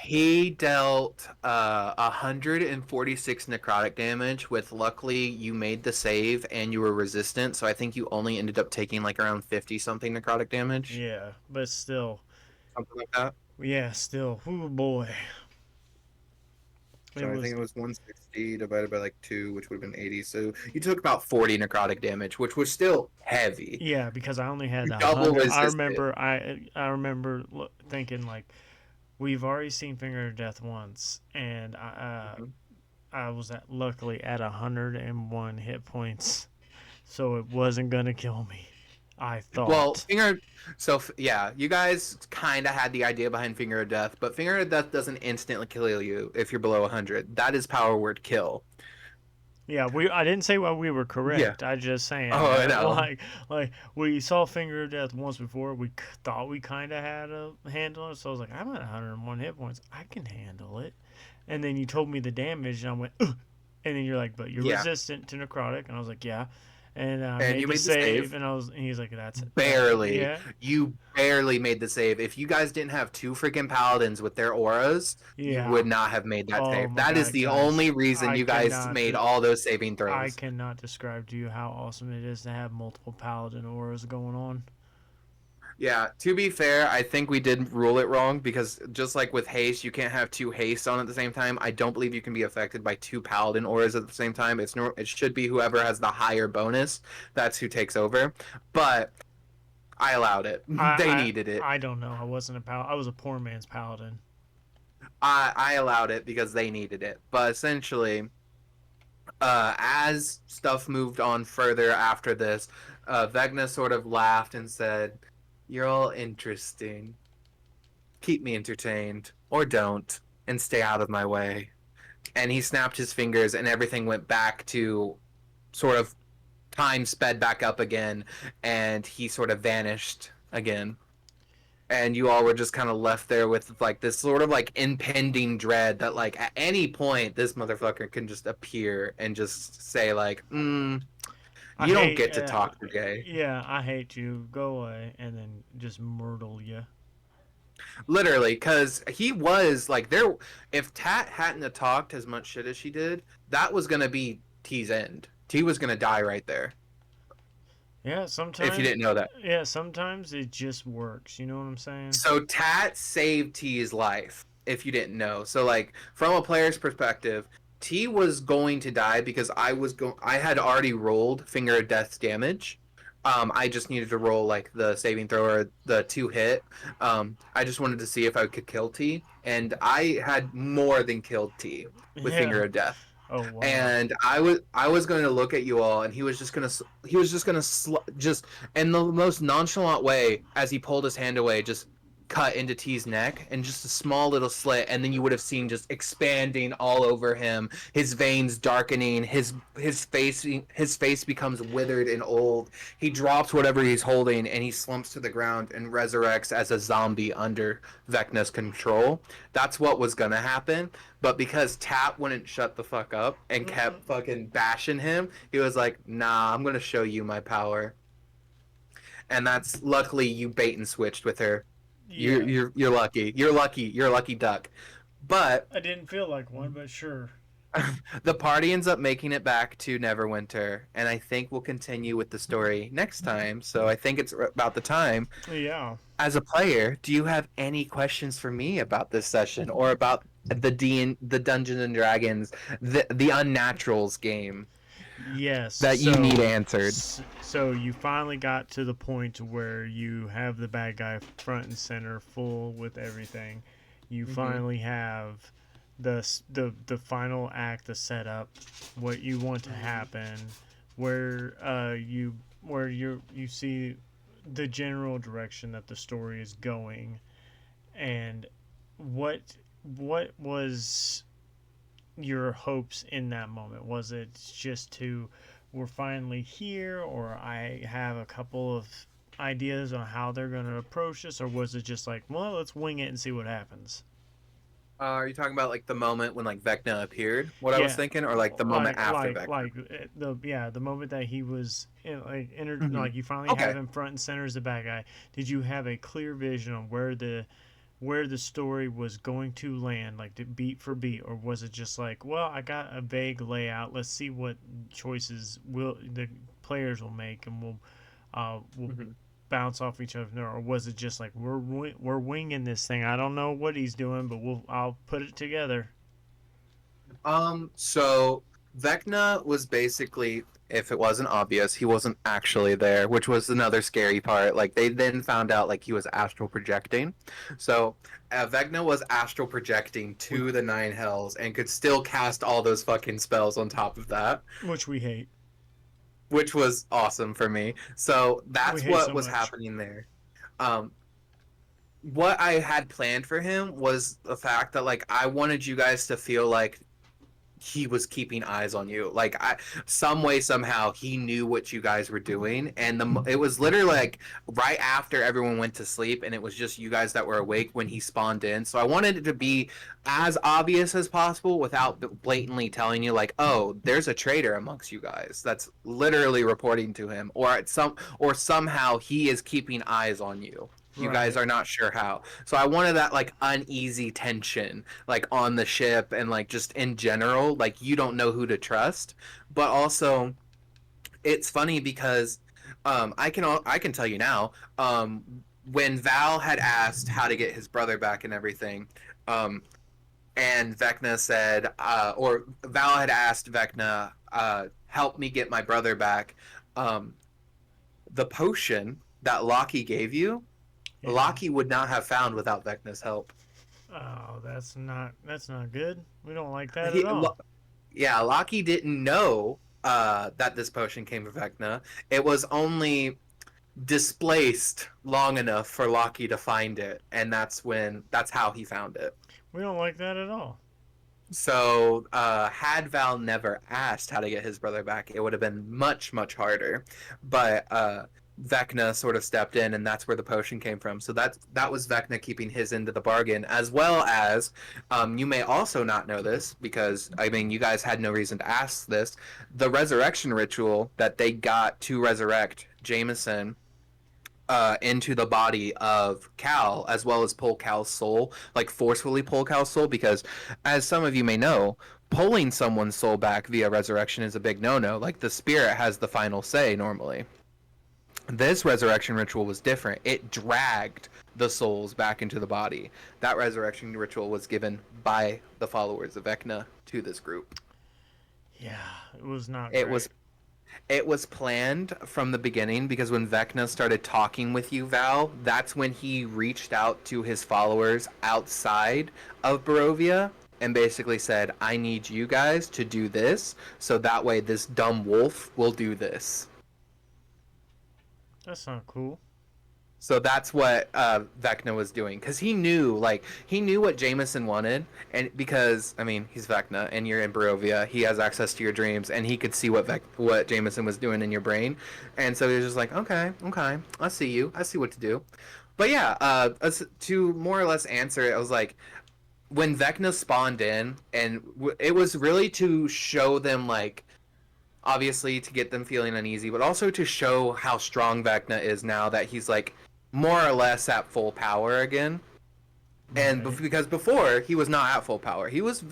He dealt 146 necrotic damage. With luckily you made the save and you were resistant, so I think you only ended up taking like around 50 something necrotic damage, Yeah, but still, something like that. yeah, still, oh boy, it So I think was. it was 160 divided by like 2, which would have been 80. So you took about 40 necrotic damage, which was still heavy. Yeah, because I only had You a double hundred. I resisted. remember, I remember thinking like, we've already seen Finger of Death once, and Mhm. I was luckily at 101 hit points, so it wasn't gonna kill me. I Well, thought. yeah, you guys kind of had the idea behind Finger of Death, but Finger of Death doesn't instantly kill you if you're below 100. That is power word kill. Yeah, we. I didn't say why we were Yeah. correct. I just saying Oh, I that know. like we saw Finger of Death once before. We thought we kind of had a handle on it, so I was like, I'm at 101 hit points. I can handle it. And then you told me the damage, and I went, ugh. And then you're like, but you're Yeah. resistant to necrotic, and I was like, yeah. And I And made you the made the save, save. and he's like, that's that. Barely. Yeah, You barely made the save. If you guys didn't have two freaking paladins with their auras, you yeah. would not have made that Oh save. my That is god, the guys, only reason I you guys cannot. made all those saving I throws. cannot describe to you how awesome it is to have multiple paladin auras going on. Yeah, to be fair, I think we did rule it wrong because just like with haste, you can't have two haste on at the same time. I don't believe you can be affected by two paladin auras at the same time. It should be whoever has the higher bonus, that's who takes over. But I allowed it. They I needed it. I don't know. I wasn't a I was a poor man's paladin. I allowed it because they needed it. But essentially, as stuff moved on further after this, Vecna sort of laughed and said, "You're all interesting. Keep me entertained, or don't, and stay out of my way." And he snapped his fingers, and everything went back to sort of time sped back up again, and he sort of vanished again. And you all were just kind of left there with like this sort of like impending dread that like at any point this motherfucker can just appear and just say like, I "You don't hate. get to talk today." Yeah, I hate you. Go away, and then just myrtle you. Literally, because he was like there. If Tat hadn't have talked as much shit as she did, that was gonna be T's end. T was gonna die right there. Yeah, If you sometimes. didn't know that. Yeah, sometimes it just works. You know what I'm saying? So Tat saved T's life, if you didn't know. So like from a player's perspective, T was going to die because I had already rolled Finger of Death's damage. I just needed to roll like the saving throw or the two hit. I just wanted to see if I could kill T, and I had more than killed T with Yeah. Finger of Death. Oh wow. And I was going to look at you all, and he was just gonna just in the most nonchalant way as he pulled his hand away, just cut into T's neck and just a small little slit, and then you would have seen just expanding all over him, his veins darkening, his face becomes withered and old. He drops whatever he's holding and he slumps to the ground and resurrects as a zombie under Vecna's control. That's what was gonna happen. But because Tap wouldn't shut the fuck up and kept fucking bashing him, he was like, "Nah, I'm gonna show you my power." And that's luckily you bait and switched with her. You're Yeah. you're you're lucky. You're lucky. You're a lucky duck. But I didn't feel like one, but sure. the party ends up making it back to Neverwinter, and I think we'll continue with the story next time. So I think it's about the time. Yeah. As a player, do you have any questions for me about this session or about the Dungeons and Dragons, the Unnaturals game Yes. that you need answered? So you finally got to the point where you have the bad guy front and center, full with everything. You finally have the final act, the setup, what you want to happen, where you see the general direction that the story is going, and what what was your hopes in that moment? Was it just to we're finally here, or I have a couple of ideas on how they're going to approach this, or was it just like, well, let's wing it and see what happens? Are you talking about like the moment when like Vecna appeared? What I was Yeah, thinking, or like the moment after Vecna? the moment that he was Hmm. like you finally have Okay. him front and center as the bad guy. Did you have a clear vision on where the story was going to land, like beat for beat, or was it just like, well, I got a vague layout. Let's see what choices will the players will make, and we'll Hmm. bounce off each other, or was it just like we're winging this thing? I don't know what he's doing, but I'll put it together. So Vecna was basically, if it wasn't obvious, he wasn't actually there, which was another scary part. Like they then found out like he was astral projecting. So Vecna was astral projecting to the nine hells and could still cast all those fucking spells on top of that, Which we hate. which was awesome for me. So We that's hate what so was much. happening there. Um, what I had planned for him was the fact that like I wanted you guys to feel like he was keeping eyes on you. Like I, some way somehow he knew what you guys were doing, and it was literally like right after everyone went to sleep, and it was just you guys that were awake when he spawned in. So I wanted it to be as obvious as possible without blatantly telling you like, oh, there's a traitor amongst you guys that's literally reporting to him, or at some or somehow he is keeping eyes on you. You guys Right. are not sure how. So I wanted that like uneasy tension like on the ship and like just in general, like you don't know who to trust. But also it's funny because I can tell you now, when Val had asked how to get his brother back and everything, um and Vecna said or Val had asked Vecna, help me get my brother back. Um the potion that Loki gave you, Yeah. Loki would not have found without Vecna's help. Oh, that's not good. We don't like that at He, all. yeah, Loki didn't know that this potion came from Vecna. It was only displaced long enough for Loki to find it, and that's how he found it. We don't like that at all. So, had Val never asked how to get his brother back, it would have been much, much harder. But Vecna sort of stepped in, and that's where the potion came from. So that was Vecna keeping his end of the bargain, as well as you may also not know this because I mean you guys had no reason to ask this. The resurrection ritual that they got to resurrect Jameson into the body of Cal, as well as pull Cal's soul, like forcefully pull Cal's soul, because as some of you may know, pulling someone's soul back via resurrection is a big no-no. Like the spirit has the final say normally. This resurrection ritual was different. It dragged the souls back into the body. That resurrection ritual was given by the followers of Vecna to this group. Yeah, it was not It great. was it was planned from the beginning because when Vecna started talking with you, Val, that's when he reached out to his followers outside of Barovia and basically said, I need you guys to do this so that way this dumb wolf will do this. That's not cool. So that's what Vecna was doing because he knew what Jameson wanted, and because I mean he's Vecna and you're in Barovia, he has access to your dreams, and he could see what Jameson was doing in your brain, and so he was just like, okay, okay, I see you, I see what to do. But yeah, to more or less answer it, I was like, when Vecna spawned in, and it was really to show them like obviously to get them feeling uneasy, but also to show how strong Vecna is now that he's like more or less at full power again. And Right. because before he was not at full power, he was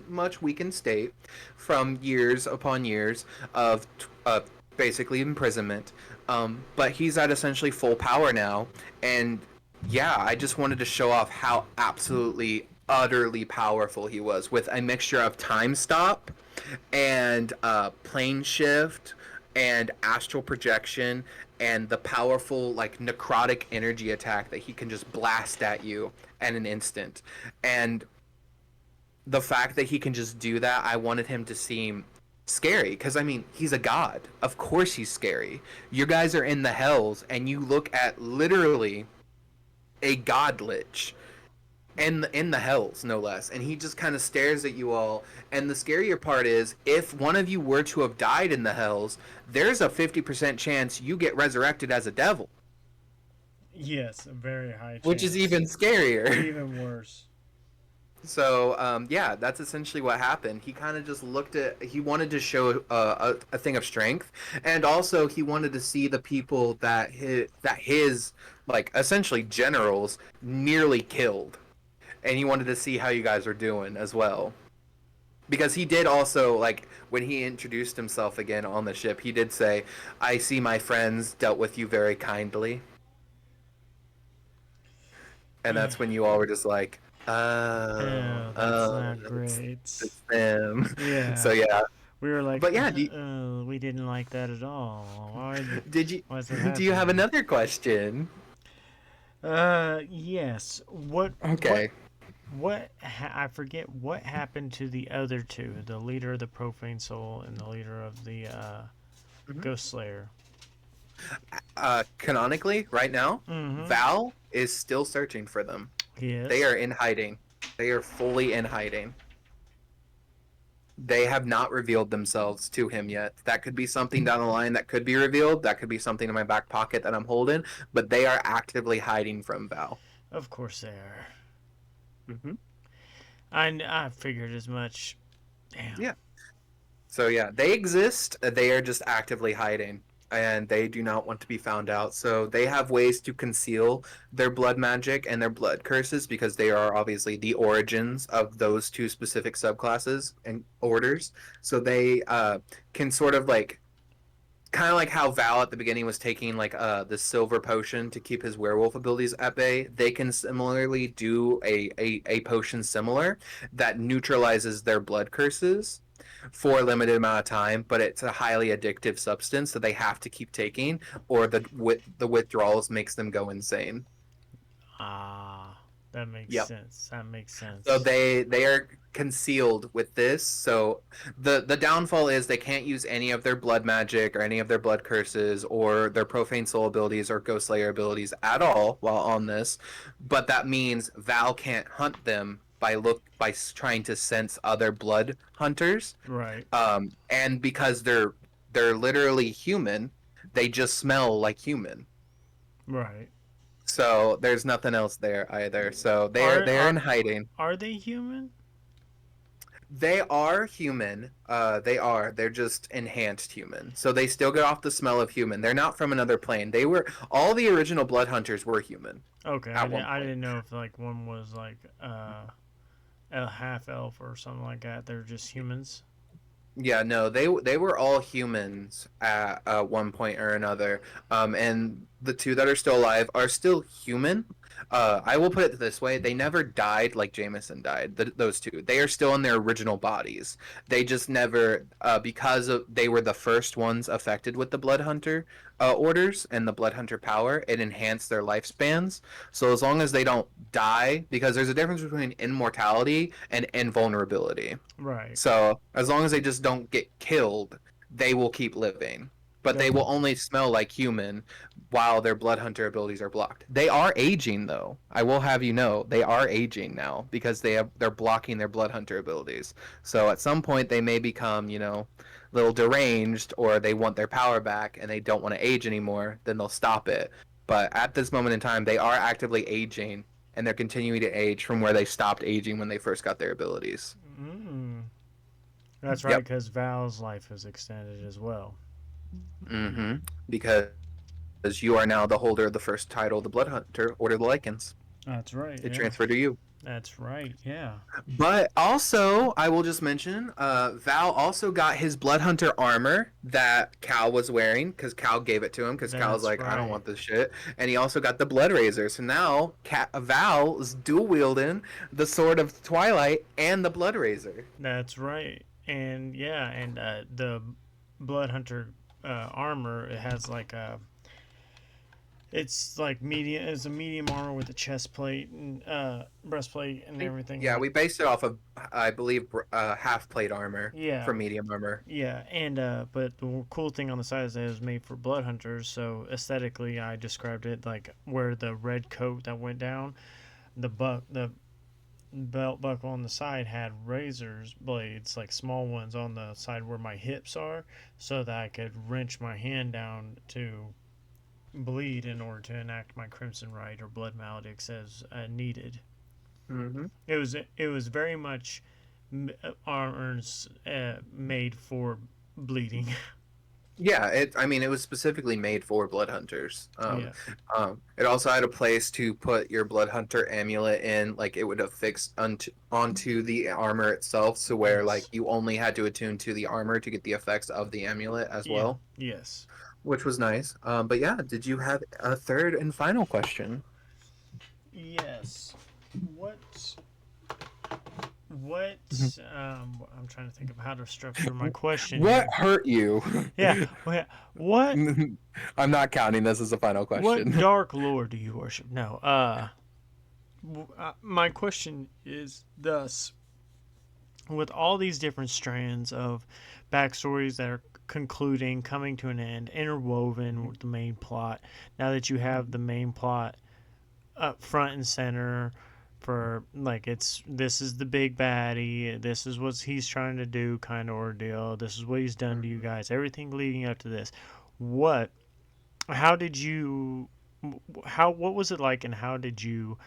much weakened state from years upon years of basically imprisonment. But he's at essentially full power now, and yeah, I just wanted to show off how absolutely utterly powerful he was with a mixture of time stop and plane shift and astral projection and the powerful like necrotic energy attack that he can just blast at you at an instant. And the fact that he can just do that, I wanted him to seem scary because I mean he's a god. Of course he's scary. You guys are in the hells, and you look at literally a god lich in the hells, no less, and he just kind of stares at you all. And the scarier part is, if one of you were to have died in the hells, there's a 50% chance you get resurrected as a devil, Yes, a very high chance. which is even scarier. Even worse. So, yeah, that's essentially what happened. He kind of just he wanted to show a thing of strength, and also he wanted to see the people that his like essentially generals nearly killed, and he wanted to see how you guys were doing as well. Because he did also, like, when he introduced himself again on the ship, he did say, "I see my friends dealt with you very kindly," and that's when you all were just like, Oh, that's not great. it's them. Yeah. So yeah. We were like, But yeah, we didn't like that at all. Why did you why is that do you have happening? another question? Yes. What? Okay. I forget what happened to the other two, the leader of the Profane Soul and the leader of the Mhm. Ghost Slayer. Canonically, right now, Mm-hmm. Val is still searching for them. Yes. They are in hiding. They are fully in hiding. They have not revealed themselves to him yet. That could be something down the line that could be revealed. That could be something in my back pocket that I'm holding. But they are actively hiding from Val. Of course they are. Mm-hmm. I figured as much. Damn. Yeah. So yeah, they exist. They are just actively hiding, and they do not want to be found out. So they have ways to conceal their blood magic and their blood curses because they are obviously the origins of those two specific subclasses and orders. So they can sort of like kind of like how Val at the beginning was taking like the silver potion to keep his werewolf abilities at bay. They can similarly do a potion similar that neutralizes their blood curses for a limited amount of time, but it's a highly addictive substance that they have to keep taking, or the withdrawals makes them go insane. Ah, that makes Yep. sense. That makes sense. So they are concealed with this. So the downfall is they can't use any of their blood magic or any of their blood curses or their profane soul abilities or ghost slayer abilities at all while on this. But that means Val can't hunt them by trying to sense other blood hunters. Right. And because they're literally human, they just smell like human. Right. So there's nothing else there either. So they're in hiding. Are they human? They are human. They are. They're just enhanced human. So they still get off the smell of human. They're not from another plane. They were all the original blood hunters were human. Okay. At one I point. didn't know if like one was like a half elf or something like that. They're just humans. Yeah, no, they were all humans at one point or another. And the two that are still alive are still human. I will put it this way: they never died like Jameson died. Those two, they are still in their original bodies. They just never, because they were the first ones affected with the Blood Hunter orders and the Blood Hunter power. It enhanced their lifespans. So as long as they don't die, because there's a difference between immortality and invulnerability. Right. So as long as they just don't get killed, they will keep living. But they Okay. will only smell like human while their blood hunter abilities are blocked. They are aging though. I will have you know, they are aging now because they're blocking their blood hunter abilities. So at some point they may become, a little deranged or they want their power back and they don't want to age anymore, then they'll stop it. But at this moment in time, they are actively aging and they're continuing to age from where they stopped aging when they first got their abilities. Mm. That's right, Yep. because Val's life is extended as well. Mm-hmm. Because you are now the holder of the first title, the Blood Hunter, Order of the Lycans. That's right. It Yeah. transferred to you. That's right. Yeah. But also, I will just mention, Val also got his Blood Hunter armor that Cal was wearing because Cal gave it to him because Cal was That's like, I don't right. want this shit. And he also got the Blood Razor. So now Val is dual wielding the Sword of Twilight and the Blood Razor. That's right. And yeah, and the Blood Hunter armor, it has like It's like medium. It's a medium armor with a chest plate and breastplate and everything. Yeah, Like, we based it off of, I believe, half plate armor yeah, for medium armor. yeah, and but the cool thing on the side is that it was made for blood hunters. So aesthetically, I described it like where the red coat that went down, the belt buckle on the side had razors blades, like small ones on the side where my hips are, so that I could wrench my hand down to bleed in order to enact my crimson rite or blood maledict as needed. Hmm. It was very much armors made for bleeding. Yeah, I mean, it was specifically made for blood hunters. Yeah. It also had a place to put your blood hunter amulet in, like it would affix onto the armor itself, so where like Yes. you only had to attune to the armor to get the effects of the amulet as Yeah. well, Yes. which was nice. But yeah, did you have a third and final question? Yes. What? What? I'm trying to think of how to structure my question What here. hurt you? Yeah. What? I'm not counting this as a final What question. dark lord do you worship? No. My question is thus: with all these different strands of backstories that are concluding, coming to an end, interwoven with the main plot. Now that you have the main plot up front and center, for like this is the big baddie, this is what he's trying to do, kind of ordeal. This is what he's done to you guys. Everything leading up to this. What? How did you? How? What was it like, and how did you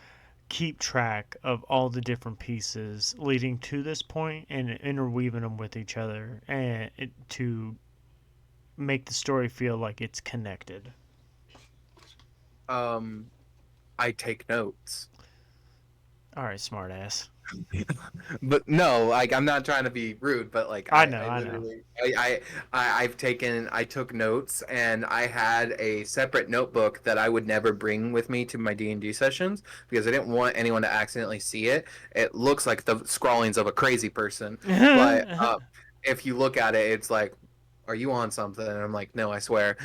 keep track of all the different pieces leading to this point and interweaving them with each other and to make the story feel like it's connected? um, I take notes. All right, smartass. But no, like I'm not trying to be rude, but like I know, I I know. literally I took notes, and I had a separate notebook that I would never bring with me to my D&D sessions because I didn't want anyone to accidentally see it. It looks like the scrawlings of a crazy person, but if you look at it, it's like, are you on something? And I'm like, no, I swear.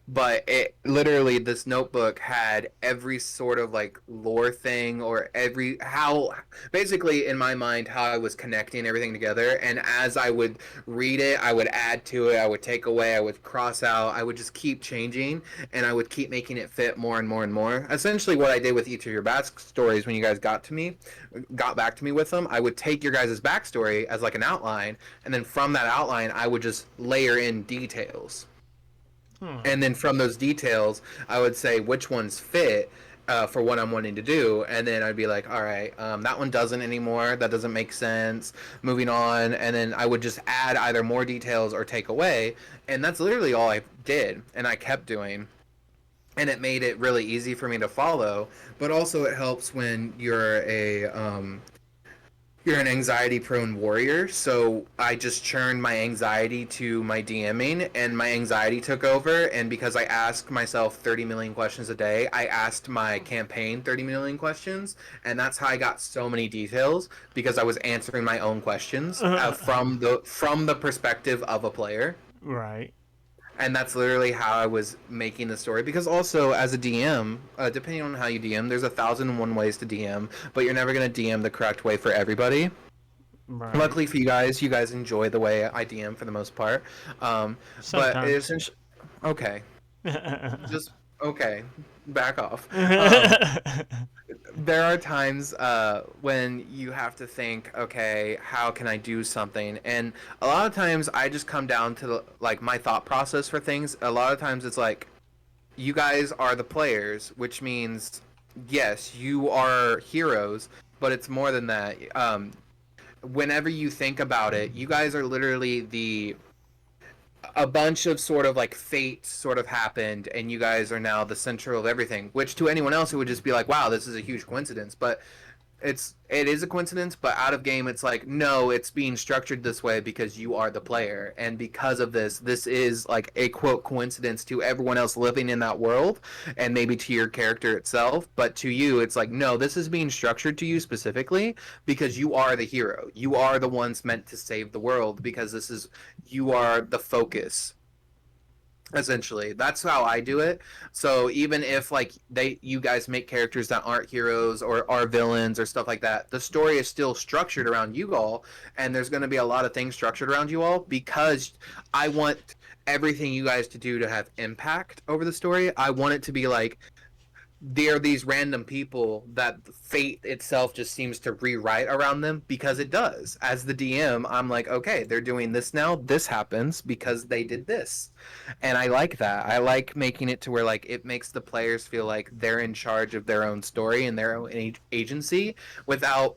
But it literally, this notebook had every sort of like lore thing, or every how basically in my mind how I was connecting everything together. And as I would read it, I would add to it, I would take away, I would cross out, I would just keep changing, and I would keep making it fit more and more and more. Essentially, what I did with each of your backstories when you guys got back to me with them, I would take your guys' backstory as like an outline, and then from that outline, I would just layer in details. And then from those details, I would say which ones fit for what I'm wanting to do, and then I'd be like, all right, that one doesn't anymore. That doesn't make sense. Moving on, and then I would just add either more details or take away, and that's literally all I did, and I kept doing. And it made it really easy for me to follow, but also it helps when you're an anxiety prone warrior, so I just churned my anxiety to my DMing, and my anxiety took over. And because I asked myself 30 million questions a day, I asked my campaign 30 million questions, and that's how I got so many details, because I was answering my own questions from the perspective of a player. Right. And that's literally how I was making the story. Because also, as a DM, depending on how you DM, there's 1,001 ways to DM, but you're never going to DM the correct way for everybody. Right. Luckily for you guys enjoy the way I DM for the most part. But it's Sometimes. okay. Just okay. Back off. There are times when you have to think, okay, how can I do something? And a lot of times I just come down to like my thought process for things. A lot of times it's like, you guys are the players, which means yes, you are heroes, but it's more than that. Whenever you think about it, you guys are literally a bunch of sort of like fate sort of happened, and you guys are now the center of everything, which to anyone else it would just be like, wow, this is a huge coincidence. But it is a coincidence, but out of game it's like, no, it's being structured this way because you are the player, and because of this is like a quote coincidence to everyone else living in that world, and maybe to your character itself, but to you it's like, no, this is being structured to you specifically because you are the hero, you are the ones meant to save the world, because you are the focus. Essentially, that's how I do it. So even if like you guys make characters that aren't heroes or are villains or stuff like that, the story is still structured around you all, and there's going to be a lot of things structured around you all because I want everything you guys to do to have impact over the story. I want it to be like they're these random people that fate itself just seems to rewrite around them because it does. As the DM, I'm like, okay, they're doing this now. This happens because they did this. And I like that. I like making it to where like it makes the players feel like they're in charge of their own story and their own agency without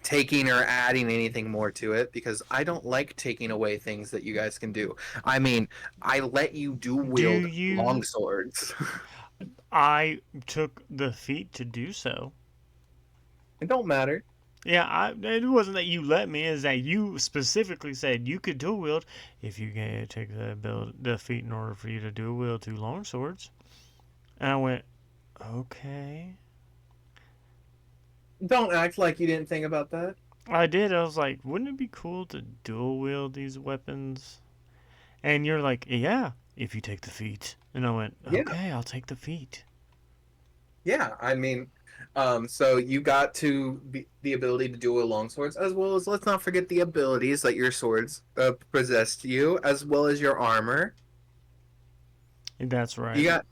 taking or adding anything more to it because I don't like taking away things that you guys can do. I mean, I let you dual Do wield long you? swords. I took the feat to do so. It don't matter. Yeah, it wasn't that you let me. Is that you specifically said you could dual wield if you can take the feat in order for you to dual wield two long swords. And I went, okay. Don't act like you didn't think about that. I did. I was like, wouldn't it be cool to dual wield these weapons? And you're like, yeah, if you take the feat. And I went, Yeah, okay, I'll take the feat. yeah. I mean, so you got to be, the ability to dual long swords, as well as let's not forget the abilities that your swords possess you, as well as your armor. That's You right. got,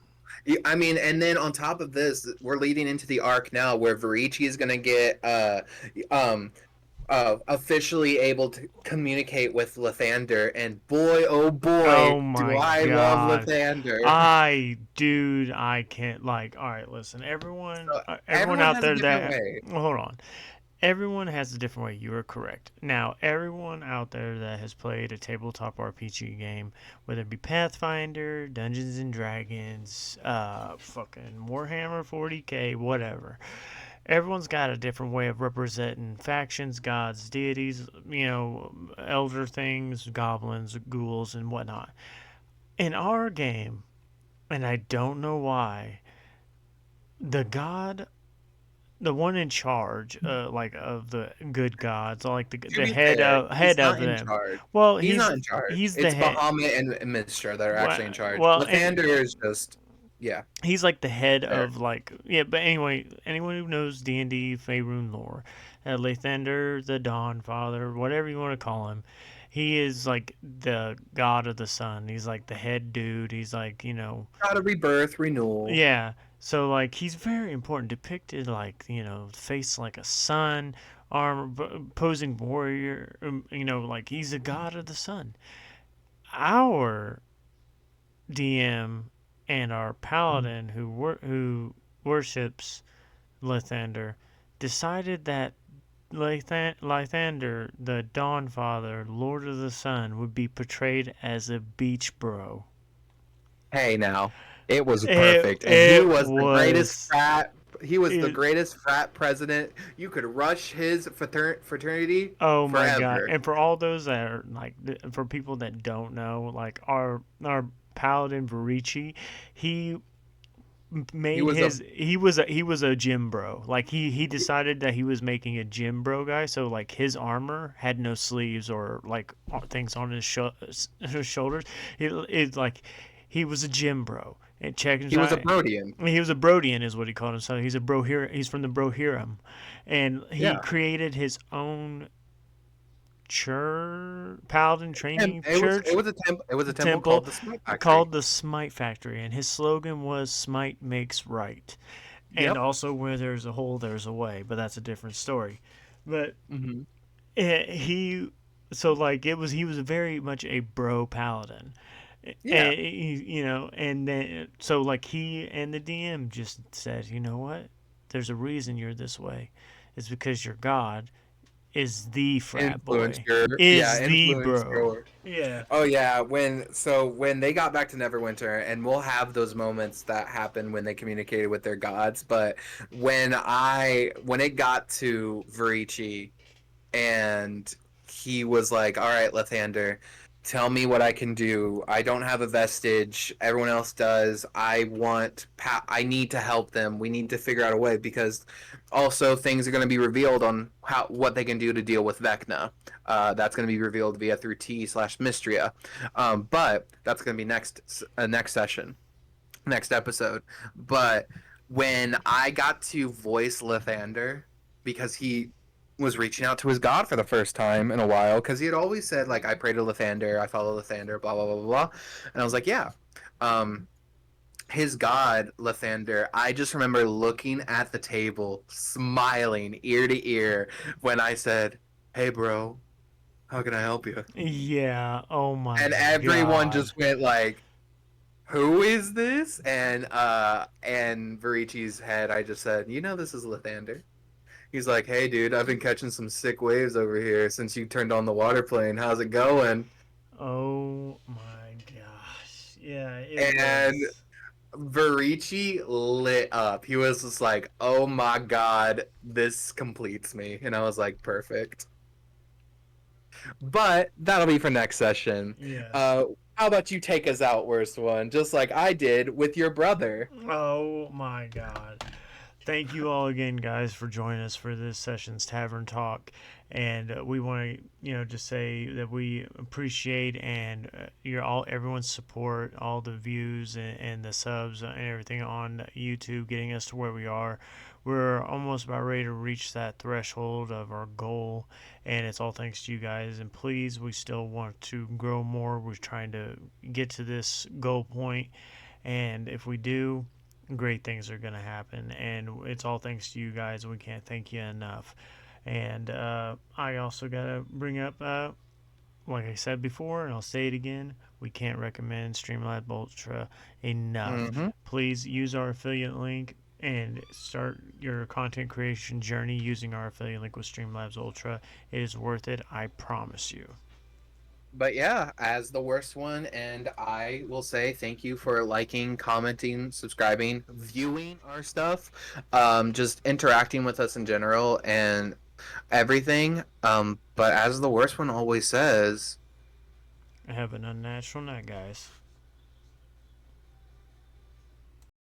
I mean, and then on top of this, we're leading into the arc now where Varici is gonna get um officially able to communicate with Lathander, and boy, oh boy, Oh do my I love god. Lathander. Dude, I can't, like, alright, listen, So everyone everyone out has a there different that, way. well, hold on. Everyone has a different way. You are correct. Now, everyone out there that has played a tabletop RPG game, whether it be Pathfinder, Dungeons and Dragons, fucking Warhammer 40K, whatever, everyone's got a different way of representing factions, gods, deities, elder things, goblins, ghouls, and whatnot. In our game, and I don't know why, the god, the one in charge, like of the good gods, like To the be fair, he's head of not in them. charge. Well, He's not in charge. he's the It's head. Bahamut and Mistra that are actually in charge. Well, and Lathander is just, yeah, he's like the head there. of, like, yeah. But anyway, anyone who knows D&D Faerun lore, Lathander, the Dawn Father, whatever you want to call him, he is like the god of the sun. He's like the head dude. He's like, Got a rebirth, renewal. yeah. So like he's very important, depicted like, face like a sun, posing warrior. Like he's a god of the sun. Our DM and our paladin who worships Lathander decided that Lathander, the Dawn Father, Lord of the Sun, would be portrayed as a beach bro. Hey, now it was It perfect, and he it was the greatest was frat. He was the it, greatest frat president. You could rush his fraternity Oh my god! forever. And for all those that are like, for people that don't know, like our paladin Varici, he He made was a he was a gym bro. Like he decided that he was making a gym bro guy. So like his armor had no sleeves or like things on his shoulders. It like he was a gym bro. And check his he was a out. Brodian. He was a Brodian, is what he called himself. He's a bro here. He's from the Brohiram, and he Yeah, created his own church, paladin and training it church was a it was a temple temple called the Smite Factory. called the Smite Factory, and his slogan was "Smite makes right." And Yep. also, where there's a hole, there's a way, but that's a different story. But Hmm. he, so like he was very much a bro paladin. Yeah. And then so like he and the DM just said, you know what? There's a reason you're this way. It's because your god is the frat boy, Influencer. Yeah, is the bro. influencer. Yeah. Oh yeah, when they got back to Neverwinter, and we'll have those moments that happen when they communicated with their gods. But when it got to Varici, and he was like, "All right, Lathander, Tell me what I can do. I don't have a vestige. Everyone else does. I need to help them. We need to figure out a way because also things are going to be revealed on what they can do to deal with Vecna. That's going to be revealed via through T/Mystria. But that's going to be next session, next episode. But when I got to voice Lathander, because he was reaching out to his god for the first time in a while, because he had always said like, I pray to Lathander, I follow Lathander, blah blah blah blah blah, and I was like, yeah. Um, his god Lathander, I just remember looking at the table, smiling ear to ear when I said, "Hey, bro, how can I help you?" Yeah. Oh my And everyone god. just went like, who is this? And Varici's head, I just said, this is Lathander. He's like, hey dude, I've been catching some sick waves over here since you turned on the water plane. How's it going? Oh my gosh. Yeah, it And was. Varici lit up. He was just like, oh my god, this completes me. And I was like, perfect. But that'll be for next session. Yes. Uh, how about you take us out, worst one, just like I did with your brother? Oh my god. Thank you all again, guys, for joining us for this session's Tavern Talk. And we want to, just say that we appreciate and everyone's support, all the views and the subs and everything on YouTube, getting us to where we are. We're almost about ready to reach that threshold of our goal, and it's all thanks to you guys. And please, we still want to grow more. We're trying to get to this goal point, and if we do, great things are going to happen, and it's all thanks to you guys. We can't thank you enough. And I also got to bring up, like I said before, and I'll say it again, we can't recommend Streamlabs Ultra enough. Mm-hmm. Please use our affiliate link and start your content creation journey using our affiliate link with Streamlabs Ultra. It is worth it, I promise you. But yeah, as the worst one, and I will say thank you for liking, commenting, subscribing, viewing our stuff, just interacting with us in general and everything. But as the worst one always says, Have an unnatural night, guys.